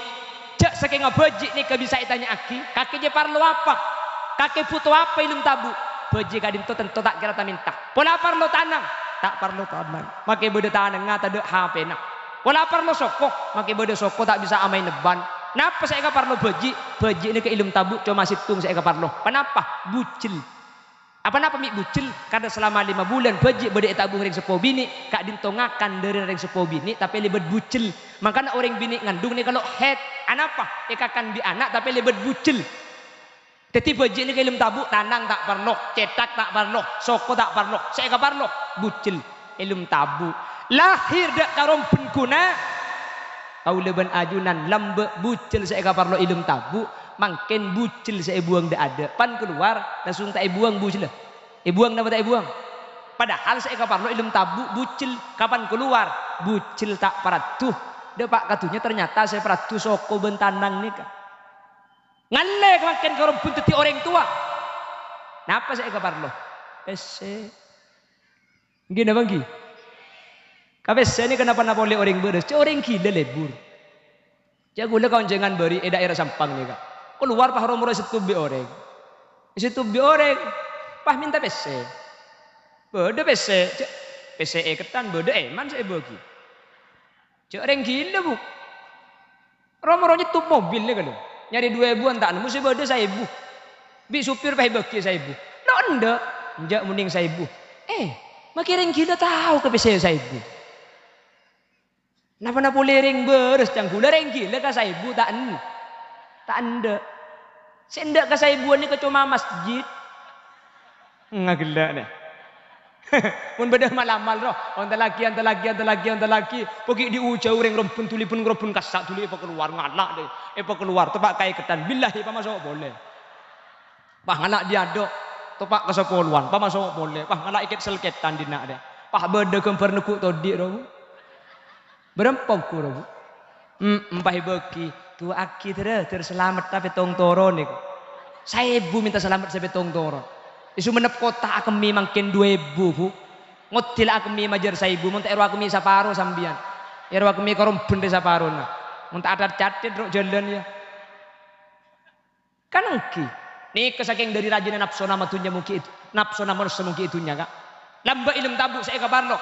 cak saking ngabejik ni ke bisa itanya aki kaki je parlo apa kaki putu apa ilum tabu beji Kak Dinto tentu tak kira tak minta pola parlo tanang tak parlo tanang makai beda tanang ngata dek HP nak pola parlo soko makai beda soko tak bisa amai neban kenapa saya ka parlo beji ini ke ilum tabu cuma situng saya ka parlo kenapa bucil apa napa mi bucil karena selama 5 bulan beji beda tabu ring sepo bini Kak Dinto ngakan dari ring sepo bini tapi lebet bucil makanya orang bini ngandung ni kalau head anapa ikakan di anak tapi lebet bucil jadi baju ini ilmu tabu tanang tak perlu cetak tak perlu soko tak perlu saya tak perlu bucil ilmu tabu lahir dak karom penkuna kau leban ajunan lambe bucil saya tak perlu ilmu tabu mangken bucil saya buang dak ada pan keluar langsung tak buang bucil buang nama tak buang padahal saya tak perlu ilmu tabu bucil kapan keluar bucil tak paratuh dak pak katunya ternyata saya paratuh soko bentanang nih kan ngalle makin karo buntuti orang tua napa saya kabar lo ese gini bangki kabes ini kenapa napa oleh orang beres orang gila lebur jago kau jangan beri daerah Sampang nih kak keluar pah romoro situ bi orang pah minta pese bede pese ketan bede eman saya bagi orang gila bu romoronya tuh mobil nih kalau nyari 2.000 tak nemu sih bade 1.000 bi supir pah bagi 1.000 no ndak njak mending 1.000 makiring gila tahu ke pese 1.000 napa boleh ring beres jang gula ring gila ka 1.000 tak ndak sendak ka 1.000 ni ke cuma masjid ngagila nih pun beda malamal roh onta laki pergi diucau orang rompun tuli pun rompun kasak tuli apa keluar ngalak deh apa keluar tepak kai ketan billahi pa masuk boleh pah ngalak diadok tepak kesepuluhan pa masuk boleh pah ngalak ikit selketan dina deh pah beda kemper nekuk todi roh berempong ku roh empah beki tu aki terselamat tapi tong toro nih saya ibu minta selamat sampai tong toro isu menep kota akemi mangkin 2.000 bu ngotil akemi majar 1.000 munta ero akemi saparo sambian ero akemi koromben de saparo na munta ada catet ro jalan ya kan engki nih kesaking dari rajin nafsu nama tunya mungkin itu nafsu nama mungkin itunya kak lamba ilmu tabu saya kabar lo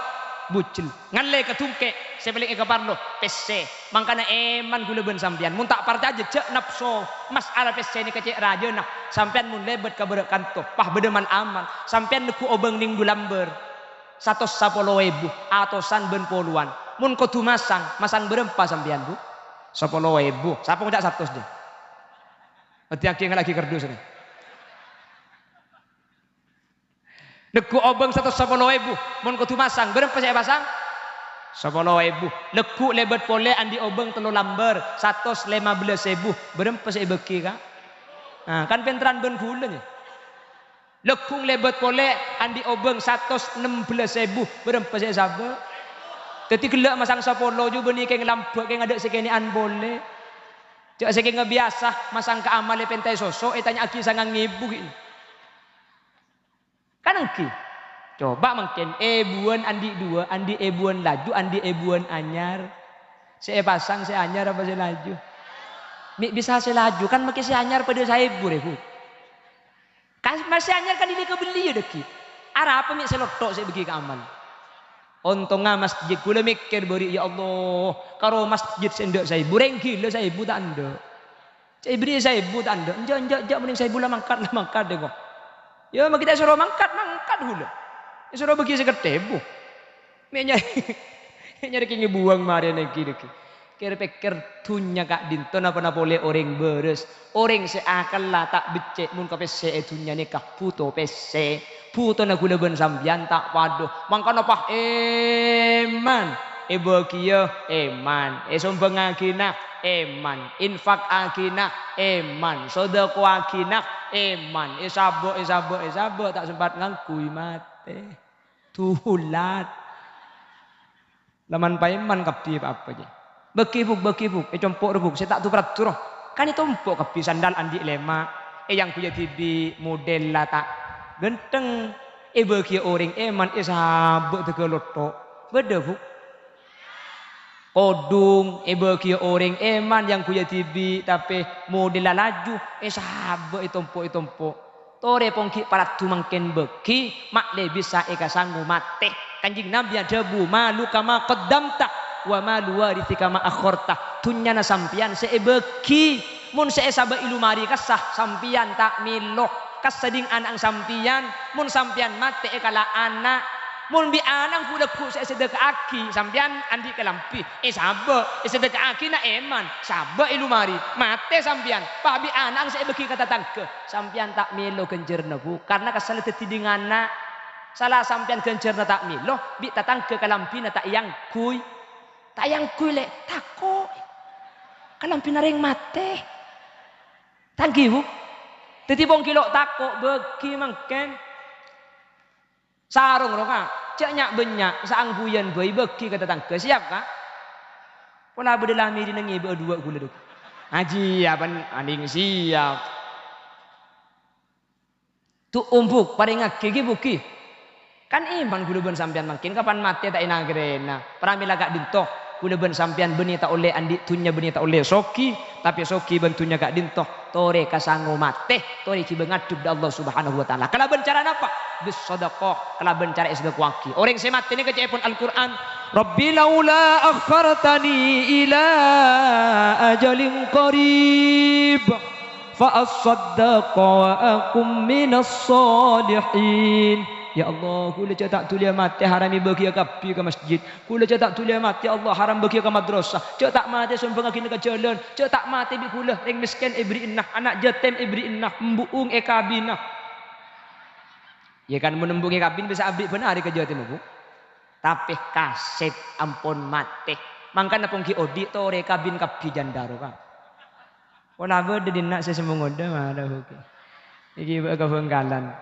bucil ngalle ketungke saya balik kabar lo pesse mangkana eman gula ben sambian munta parta aja cek nafsu masalah pesse ini kecek raja nah sampean mun lebet ka beureuh kanto pah bedeman aman sampean neku obeng ning dulamber 110.000 atosan ben poluan mun kudu masang berempa sampean bu 10.000 sapa ngajak 100 deh hati-hati lagi kerdus nih neku obeng 110.000 mun kudu masang berempa saya pasang 10.000. Lekuk lebet pole andi obeng telu lamber 115.000. Berempa saya beki kak. Nah, kan penteran ben gulanya. Lekung lebet pole andi obeng 116.000. Berempa saya sabar. Jadi gelak masang 10 juga ni keng lambak keng ada sekenian boleh. Jak sekeng biasa masang ke amal pentai sosok tanya aki sangang ngibu ini. Kan engki. Coba mungkin buan andi dua, andi buan laju, andi buan anyar. Saya pasang, saya anyar apa saya laju? Bisa saya laju kan makin saya anyar pada saya bu. Kan masih anyar kan ini kebeli ya deki. Arah apa mik selotok saya pergi ke amal. Untungnya masjid kula mikir beri ya Allah, karo masjid sendok saya bureng gila saya bu tak anda. Saya beri saya bu tak anda. Enjak mending saya bulan mangkat deh kok. Ya mak kita suruh mangkat hula. Suruh bagi sekedep bu. Nyari kini buang mari lagi deki. Kira-kira tunya kak dinton apa boleh orang beres. Orang seakal lah tak becek mun ka pese tunya nikah puto pese. Puto na gula ben sambian tak waduh. Mangkana pah eman. Bagia eman. Sombeng agina eman. Infak agina eman. Sedekah agina eman. Sabo tak sempat ngangkui mate. Tuhulat. Laman paiman kapi apa aja. Bekibuk. Compok rebuk. Saya tak tu peratur. Kan itu empuk kapi sandal andi lema. Yang punya tibi model lah tak genteng. Bagi orang eman. Sabuk tegelotok. Beda bu. Kodung. Bagi orang eman yang punya tibi. Tapi model lah laju. Sabuk itu empuk. Tore pongki para tu mangken beki mak le bisa eka sangu mate kanjing nabi ada bu malu kama qaddamta wa malu warithi kama akhorta tunyana sampian seebeki mun seesaba ilumari kasah sampian tak miloh kasading anang sampian mun sampian mate eka la anak mun bi anang kuda ku sedekah aki sampian andi kelampi saba sedekah aki na eman saba ilumari mate sampian pa bi anang saya beki kata tangke sampian tak milo genjerna bu karena kasal tetidingana salah sampian genjerna tak milo bi tatangke kelampi na tak yang kuy le tako kelampi na ring mate tanggi bu tetibong kilo tako beki mangken sarung roka caknya banyak saang buyan bayi beki kata tangke siap kak pola berdelami di nengi berdua gula duk haji apa aning siap tu umpuk paling ngaki buki kan iman gula ben sampean makin kapan mati tak ina gerena pramila gak dintoh gula ben sampean beni tak oleh andi tunya beni tak oleh soki tapi soki bentunya gak dintoh tore kasango mate tore ki bengadub da Allah Subhanahu wa taala kala bencara apa bis sedekah kala bencara sedekah ki orang se mate ni kecepon Al-Qur'an Rabbi laula akhartani ila ajalin qarib fa asaddaqa wa akum minas salihin. Ya Allah, kula tak tulia mati harami bagi kapi ke masjid. Kula tak tulia mati Allah haram bagi ke madrasah. Cak tak mati sumpah kini ke jalan. Cak tak mati bi kula ring miskin ibri innah, anak jatim ibri innah, mbuung ekabinah. Ya kan menembung ekabin bisa abri benar ke jatim bu. Tapi kaset ampun mati. Mangkana pungki odi to rekabin kapi jandaro kan. Wala bede dinak sesemungoda mana hoki. Iki ba kebengkalan.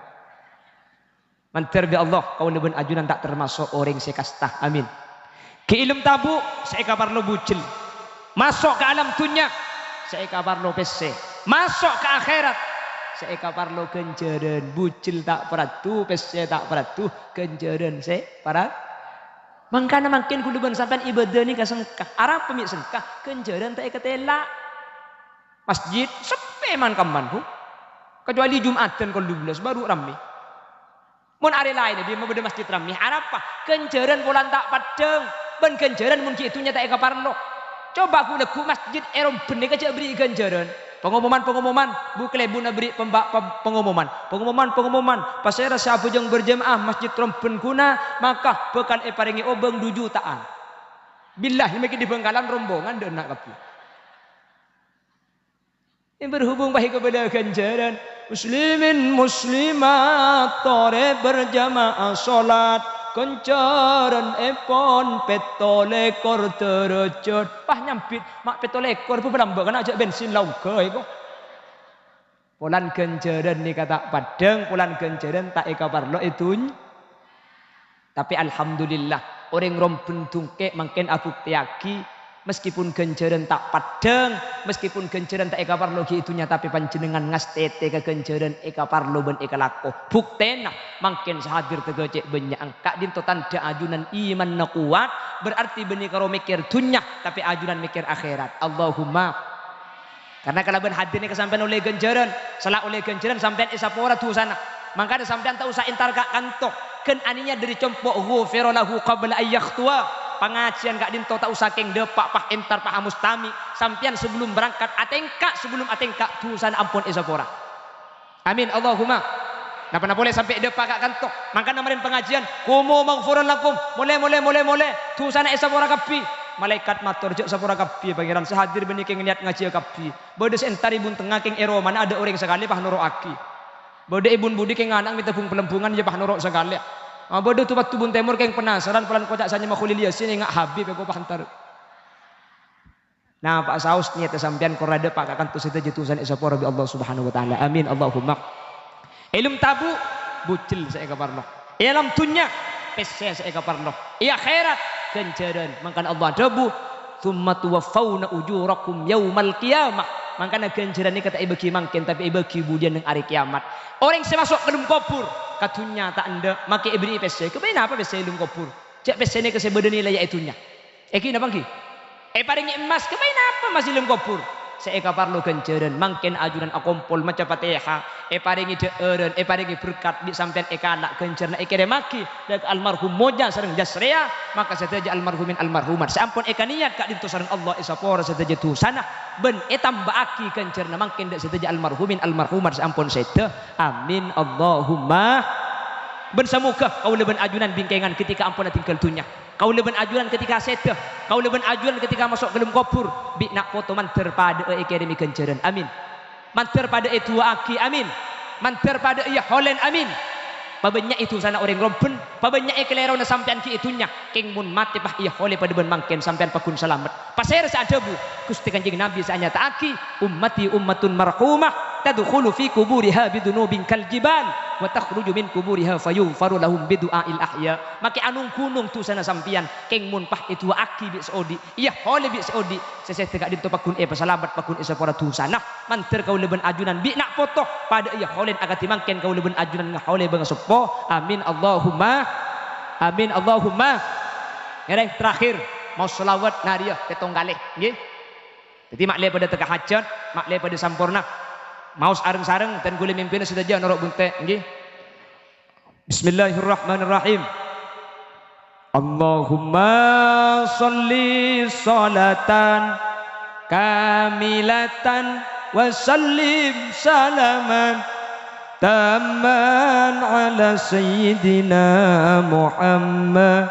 Mantar bi Allah kau neben ajunan tak termasuk orang sekastah. Amin. Ke ilmu tabu saya kabar lo bucil. Masuk ke alam dunia saya kabar lo pese. Masuk ke akhirat saya kabar lo kenjaran. Bucil tak peratu, pese tak peratu, kenjaran saya parat. Mangkana makin kuduban sampai ibadah ni kasengkah. Arab pemik sengkah kenjaran tak ketela. Masjid sepi man kaman hu. Kecuali Jumatan kalau 12 baru ramai. Mun hari lain dia mau masjid ramai. Apa? Kenjaran bulan tak padang. Ben kenjaran mun kitu nya tak kaparlo. Coba aku leku masjid erom benih aja beri kenjaran. Pengumuman bu klebu na beri pengumuman. Pas saya rasa bujang berjamaah masjid rompen kuna maka bekal paringi obeng 2 jutaan. Billahi maki di Bengkalan rombongan dan nak kapi. Yang berhubung baik kepada ganjaran muslimin muslimat tore berjamaah salat kencaran epon petolekor terejut pah nyampit mak petolekor pun berambakan aja bensin lauga iku pulan kencaran ni kata padang pulan kencaran tak eka parlo itu tapi alhamdulillah orang rompen tungke makin aku tiaki meskipun genjeran tak padang meskipun genjeran tak eka parlo itunya tapi panjenengan ngastete ke genjeran eka parlo ben eka lako buktena makin sahadir tegecek banyak kak dinto tanda ajunan iman na kuat berarti benih karo mikir dunya tapi ajunan mikir akhirat Allahumma karena kalau ben hadirnya kesampean oleh genjeran salah oleh genjeran sampean isapora tu sana maka ada sampean tak usah intar kak kantok ken aninya dari compok ghufira lahu qabla ayyakhtua pengajian kak dinto tak usah keng depak pah entar pah mustami sampian sebelum berangkat sebelum atengka tusan ampun esapora amin Allahumma napa boleh sampai depak kak kantok maka namarin pengajian kumu maghfuran lakum mulai tusan esapora kapi malaikat matur jek sapora kapi pangeran sehadir benih keng niat ngaji kapi bodes entar ibun tengah keng ero mana ada orang sekali pah nurok aki bode ibun budi keng anak minta pelembungan je pah nurok sekali bodoh tubat tubun temur keng penasaran pelan kocak saja makhulil yasin ingat habib aku pahantar nah pak saus niat sampean korada pak akan tu seta jetusan isapora bi Allah subhanahu wa taala amin Allahumma ilmu tabu bucil saya kaparno ilmu dunya pesse saya kaparno iya akhirat kencaran mangkan Allah debu thumma tuwaffawna ujurakum yaumal qiyamah mangkana kencaran ni kata ibeki mangken tapi ibeki budian nang hari kiamat orang yang masuk ke dalam kubur katunya tak anda maki ibri pesse kebenar apa pesse dalam kubur cek pesse ni kesebeda nilai itunya eki napa ki paringi emas kebenar apa masih dalam kubur saya kaparlo kencaran mangken ajunan akompol maca Fatihah paringi deeureun paringi berkat di sampean anak kencerna kere maki dak almarhum moja sareng jasria maka sateja almarhumin almarhumat sampun niat kak dintu sareng Allah isapora sateja tu sana ben tambahaki kencerna mangken dak sateja almarhumin almarhumat sampun sete amin Allahumma ben samuka kau leben ajunan bingkengan ketika ampun tinggal dunya kau leben ajunan ketika sete kau leben ajunan ketika masuk ke dalam kubur bi nak foto manter pada demi kenceran amin manter pada itu aki amin manter pada iya holen amin pabanyak itu sana orang rompen pabanyak kelero na sampean ki itunya king mun mati pah iya hole pada ben mangken sampean pakun selamat pasir saadabu Gusti Kanjeng Nabi sanya taaki ummati ummatun marhumah tadkhulu fi kuburiha bidunubin kal jibal wa takhruju min kuburiha fayughfaru lahum bidu'ail ahya maki anung gunung tu sana sampian keng mun pah itu aki bi saudi iya hole bi saudi sese tegak dinto pakun pasalamat pakun isapora tu sana manter kau leben ajunan bi nak foto pada iya holen agati mangken kau leben ajunan ngahole bang sepo amin Allahumma amin Allahumma yang terakhir mau selawat nariah petong galih nggih jadi makleh pada tegak hajat makleh pada sampurna mau sareng-sareng dan gule mimpin sudah jauh norok bunte nggih bismillahirrahmanirrahim Allahumma sholli salatan kamilatan wa sallim salaman tamman ala sayyidina Muhammad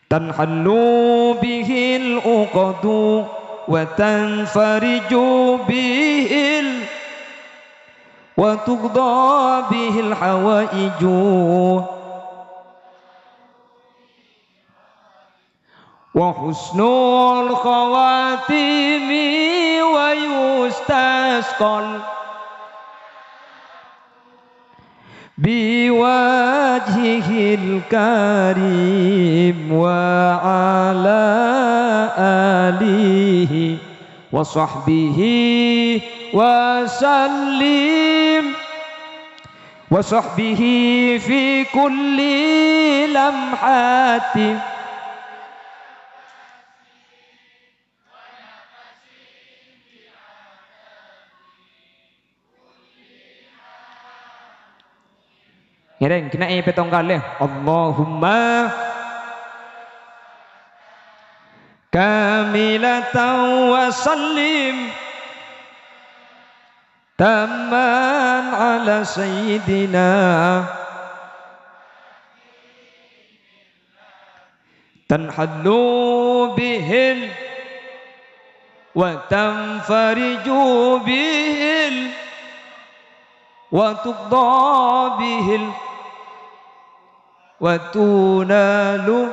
tanhallu bihil uqadu وتنفرج به وتقضى به الحوائج وحسن الخواتم ويستسقى بوجهه الكريم وعلى آله وصحبه وسلم وصحبه في كل لمحة Ngereng kena petong kali Allahumma kamilatan wa sallim tamman ala sayyidina tanhallu bihil wa tanfariju bihil wa tuqda bihil وتنال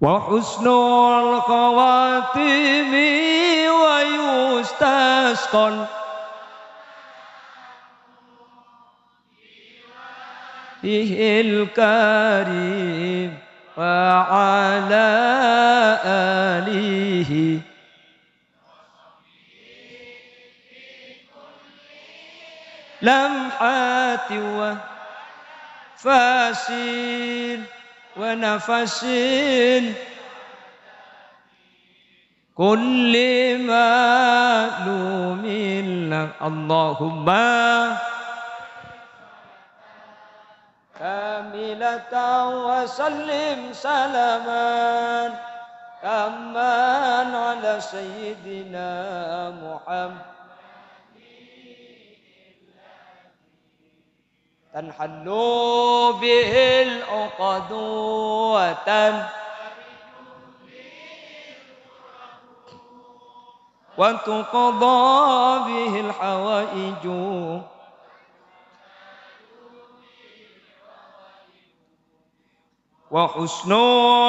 وحسن الخواتم ويستسقى به الكريم وعلى آله لمحات وفاس ونفس كل معلوم لك اللهم كاملة وسلم سلاما كمان على سيدنا محمد تنحل به العقد وتقضى به الحوائج وحسن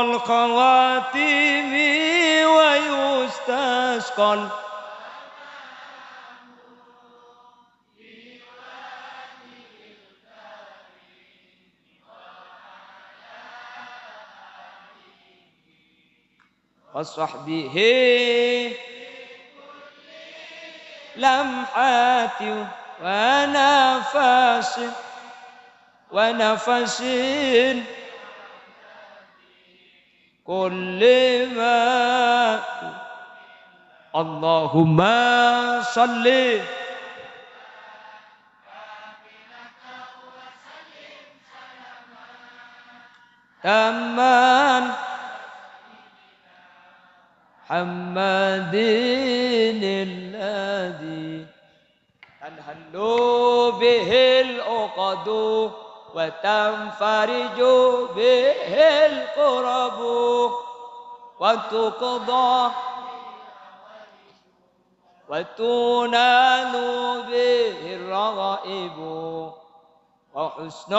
الخواتم ويستسقى وصحبه لمحات ونفس كل ما اللهم صل تمام محمد الذي تنحل به العقد وتنفرج به الكرب وتقضى وتنال به الرغائب وحسن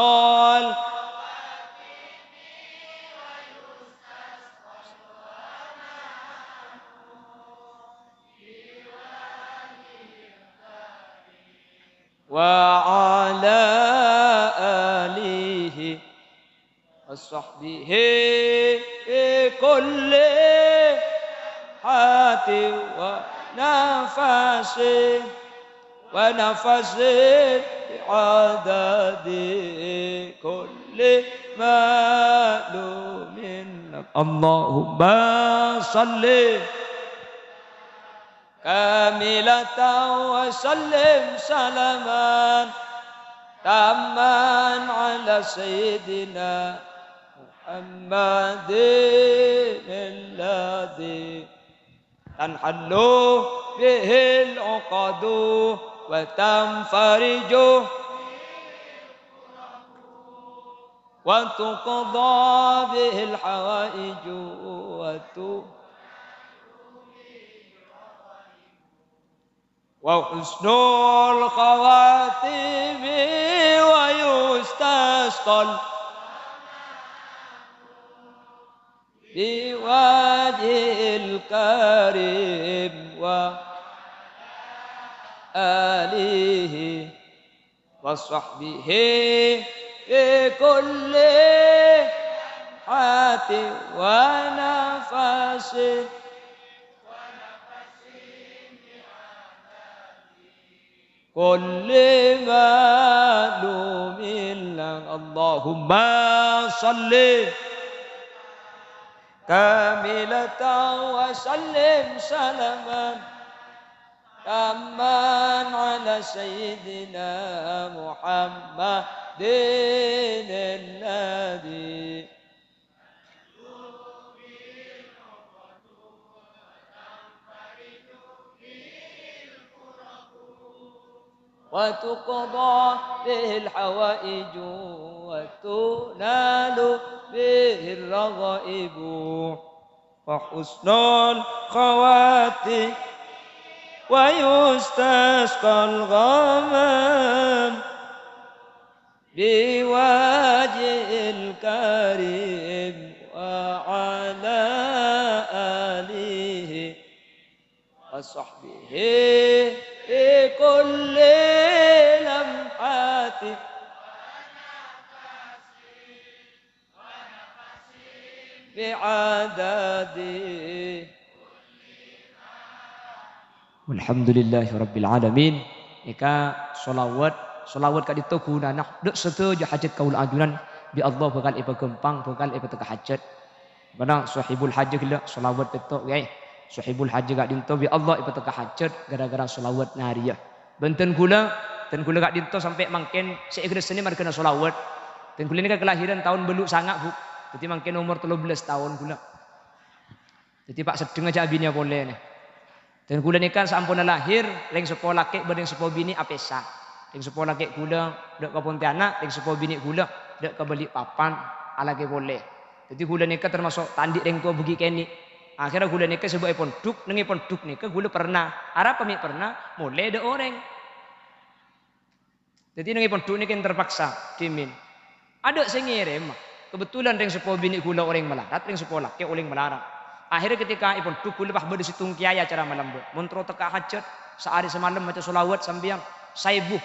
وعلى آله وصحبه كل حات ونفس بعدد كل معلوم اللهم صل كاملة وسلم سلاما تاما على سيدنا محمد الذي تنحل به العقد وتنفرج وتقضى به الحوائج وحسن الخواتم ويستسقى بوجه الكريم وآله وصحبه بكل حات ونفس كل معلوم لك اللهم صل كاملة وسلم سلاما تاما على سيدنا محمد الذي وتقضى به الحوائج وتنال به الرغائب وحسن الخواتم ويستسقى الغمام بوادي الكريم وعلى آله وصحبه في كل لمحة بعدد Alhamdulillahi Rabbil Alamin. Ika solawat kat itu guna nak dek setuju hajat kaul ajunan bi Allah bakal iba gempang bakal iba teka hajat. Mana sahibul haji gila solawat betul guys. Sahibul haji kat dinto bi Allah iba teka hajat gara-gara solawat nariyah. Benten gula kat dinto sampai mangken seigres seni mar kena solawat. Dan gula ni kan kelahiran tahun beluk sangat bu. Jadi mangken umur 13 tahun gula. Jadi pak sedeng aja abinya boleh nih. Dan gula ni kan sampun lahir, leng sekolah kek berdeng sepo bini apesa. Leng sekolah kek gula dek ke Pontianak, leng sepo bini gula dek ke beli papan ala ke boleh. Jadi gula ni kan termasuk tandik leng tua bugi keni. Akhirnya gula ni kan sebuah ponduk, nengi ponduk ni kan gula pernah. Arab pemik pernah, mulai dek orang. Jadi nengi ponduk ni kan terpaksa dimin. Ada sengirim, kebetulan leng sepo bini gula orang melarat, leng sekolah kek orang melarat. Akhirnya ketika ipun tuku lepas berdisi tungkiaya cara malam bu, muntro teka hajat sehari semalam macam solawat sambian saibuh,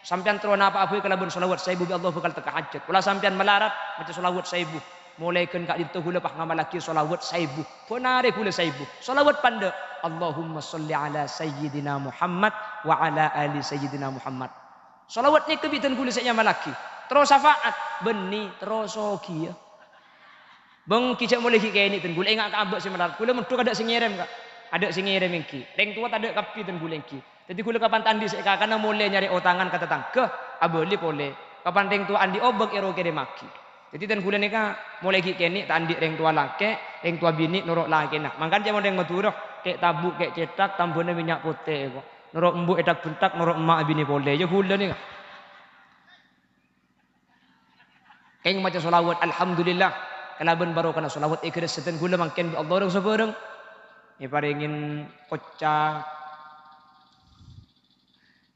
sampian terona apa kalau bun solawat saibuh Allah bakal teka hajat. Kalau sampian melarat macam solawat saibuh, mulai kan kak itu gula pak ngamal laki solawat saibuh, ponare gula saibuh, solawat panda Allahumma salli ala sayyidina Muhammad wa ala ali sayyidina Muhammad. Solawat ni kebitan gula saya malaki, terus syafaat beni terus sokia. Bang kicak boleh kiki ini tenggul enggak kabak si melarat. Gula mentuk ada singirem kak, ada singirem engki. Leng tua tak ada kapi tenggul engki. Jadi gula kapan tandi seka karena mulai nyari otangan kata tangke, abeli boleh. Kapan leng tua andi obek ero kere maki. Jadi tenggul ni kak mulai kiki ini tandi leng tua laki, leng tua bini norok laki nak. Makan jangan leng maturah, kek tabuk kek cetak tambahnya minyak putih kok. Norok embu edak bentak norok emak bini boleh. Ya gula ni kak. Keng macam solawat alhamdulillah. Kalaban baru kena solawat ikhlas seten gula mangken bi Allah orang sebarang. Ya paringin kocak.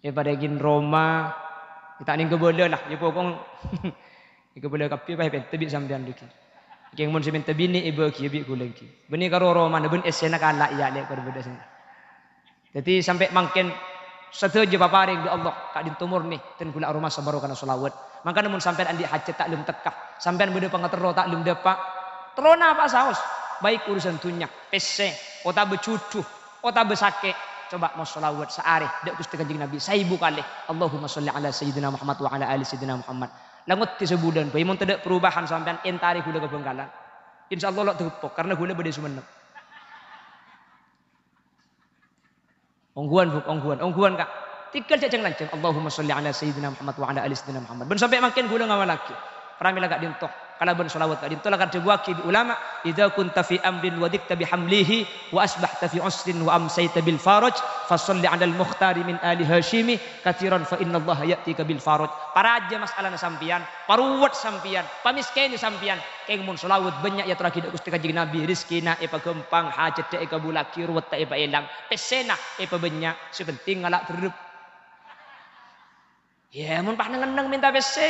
Ya paringin Roma. Kita ning kebole lah. Ya pokong kebole kapi bae pen tebi sampean diki. Keng mun semen tebi ni ibu ki bi gula ki. Beni karo Roma ben esena kala iya lek berbeda sini. Jadi sampai mangken setuju paparing bi Allah kak dintumur nih ten gula aroma sabaro kana solawat. Maka namun sampean andi hajat tak lem tekah, sampean beda pangatero tak lem depak. Terona apa saos? Baik urusan tunyak, pese, ota becucuh, ota besake. Coba mau solawat seareh dak Gusti Kanjeng Nabi saibu kalih. Allahumma sholli ala sayyidina Muhammad wa ala ali sayyidina Muhammad. Langut ti sebulan bae mun tidak perubahan sampean entari gula ke Bengkalan. Insyaallah lok tepok karena gula beda sumenep. Ongguan kak. Tikal cacang lancang Allahumma sholli ala sayyidina Muhammad wa ala ali sayyidina Muhammad. Ben sampai makin gula ngamal laki. Pramila gak dintoh. Kalau ben solawat gak dintoh lakan sebuaki bi ulama idza kunta fi amrin wa dikta bi hamlihi wa asbahta fi usrin wa amsayta bil faraj fasalli ala al mukhtari min ali hashimi katiran fa inna Allah ya'tika bil faraj. Para aja masalah sampian, paruwat sampian, pamisken sampian. Keng mun solawat banyak ya terakhir Gusti Kanjeng Nabi rezekina epa gempang hajat e kabulaki ruwet e epa elang pesena epa banyak sepenting ngalak terep. Ya mun pak neng minta bese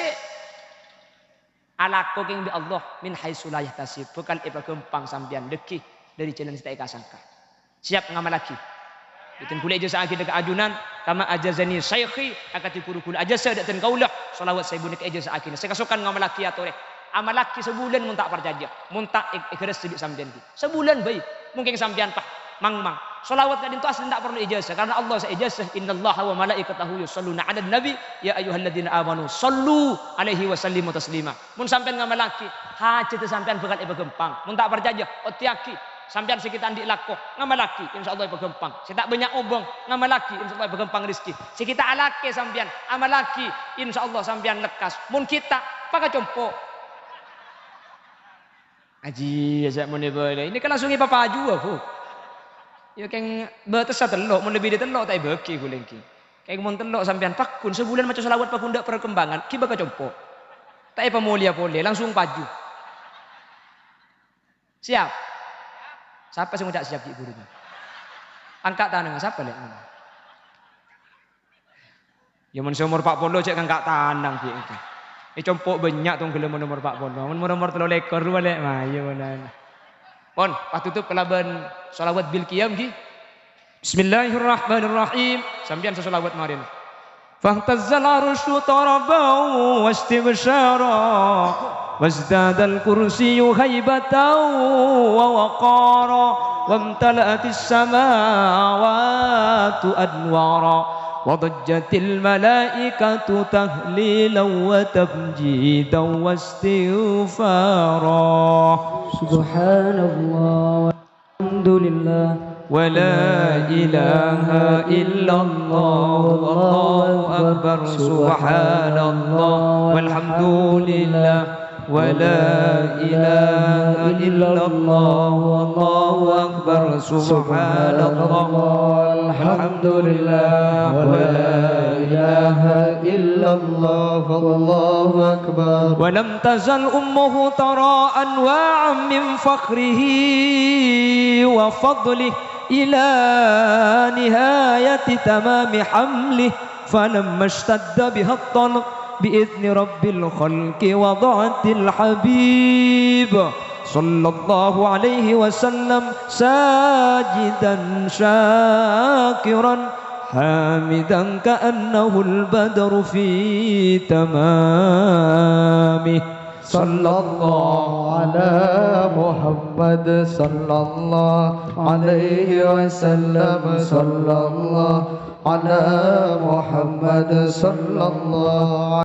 alako keng bi Allah min haitsu la yahtasib bekal iba gempang sampean deki dari jalan kita eka sangka siap ngamal lagi bikin kule ijazah aki dekat ajunan kama ajazani syaikhi akati kuru-kuru ajazah dak ten kaulah selawat saya bunik ijazah aki saya kasukan ngamal lagi atau amal lagi sebulan mun tak perjajah mun tak ikhlas sedih sampean ki sebulan baik mungkin sampean pak mang solawat kadin itu asli tidak perlu ijazah karena Allah sa ijazah innallaha wa malaikatahu yusholluna 'alan nabi ya ayyuhalladzina amanu shollu alaihi wa sallimu taslima. Mun sampean ngamal laki hajat sampean bakal iba gempang. Mun tak perjajah otiaki sampean sekitar ndik lakoh ngamal laki insyaallah iba gempang. Si tak banyak obong ngamal laki insyaallah iba gempang rezeki. Si kita alake sampean amal laki insyaallah sampean lekas. Mun kita pakai compo Aji ya mun boleh. Ini kan langsung iba paju aku. Ya keng betes telok mun lebih telok tak beki guleng ki. Keng mun telok sampean pakun sebulan macam selawat pakun ndak perkembangan ki bakal compo. Tak apa mulia boleh langsung paju. Siap. Siapa sing ngucap siap ki gurunya? Angkat tangan siapa lek ngono. Ya mun seumur 40 cek angkat tangan ki itu. Compok banyak tuh kalau nomor Pak Pon. Nomor 3 ekor balik mah iya benar. Pon, pas tutup pelaban sholawat bil qiyam ki. Bismillahirrahmanirrahim. Sampeyan sholawat marin. Fahtazzal arsyu taraban wastibsyara wazdadal kursiyyu haibatan wa waqara wamtala'atis samawati anwara وضجت الملائكة تهليلا وتمجيدا واستغفارا سبحان الله والحمد لله ولا إله إلا الله والله أكبر سبحان الله والحمد لله ولا إله إلا الله والله أكبر سبحان الله الحمد لله ولا إله إلا الله والله أكبر ولم تزل أمه ترى أنواعا من فخره وفضله إلى نهاية تمام حمله فلما اشتد بها الطلق بإذن رب الخلق وضعت الحبيب صلى الله عليه وسلم ساجدا شاكرا حامدا كأنه البدر في تمامه صلى الله على محمد صلى الله عليه وسلم صلى الله على محمد صلى الله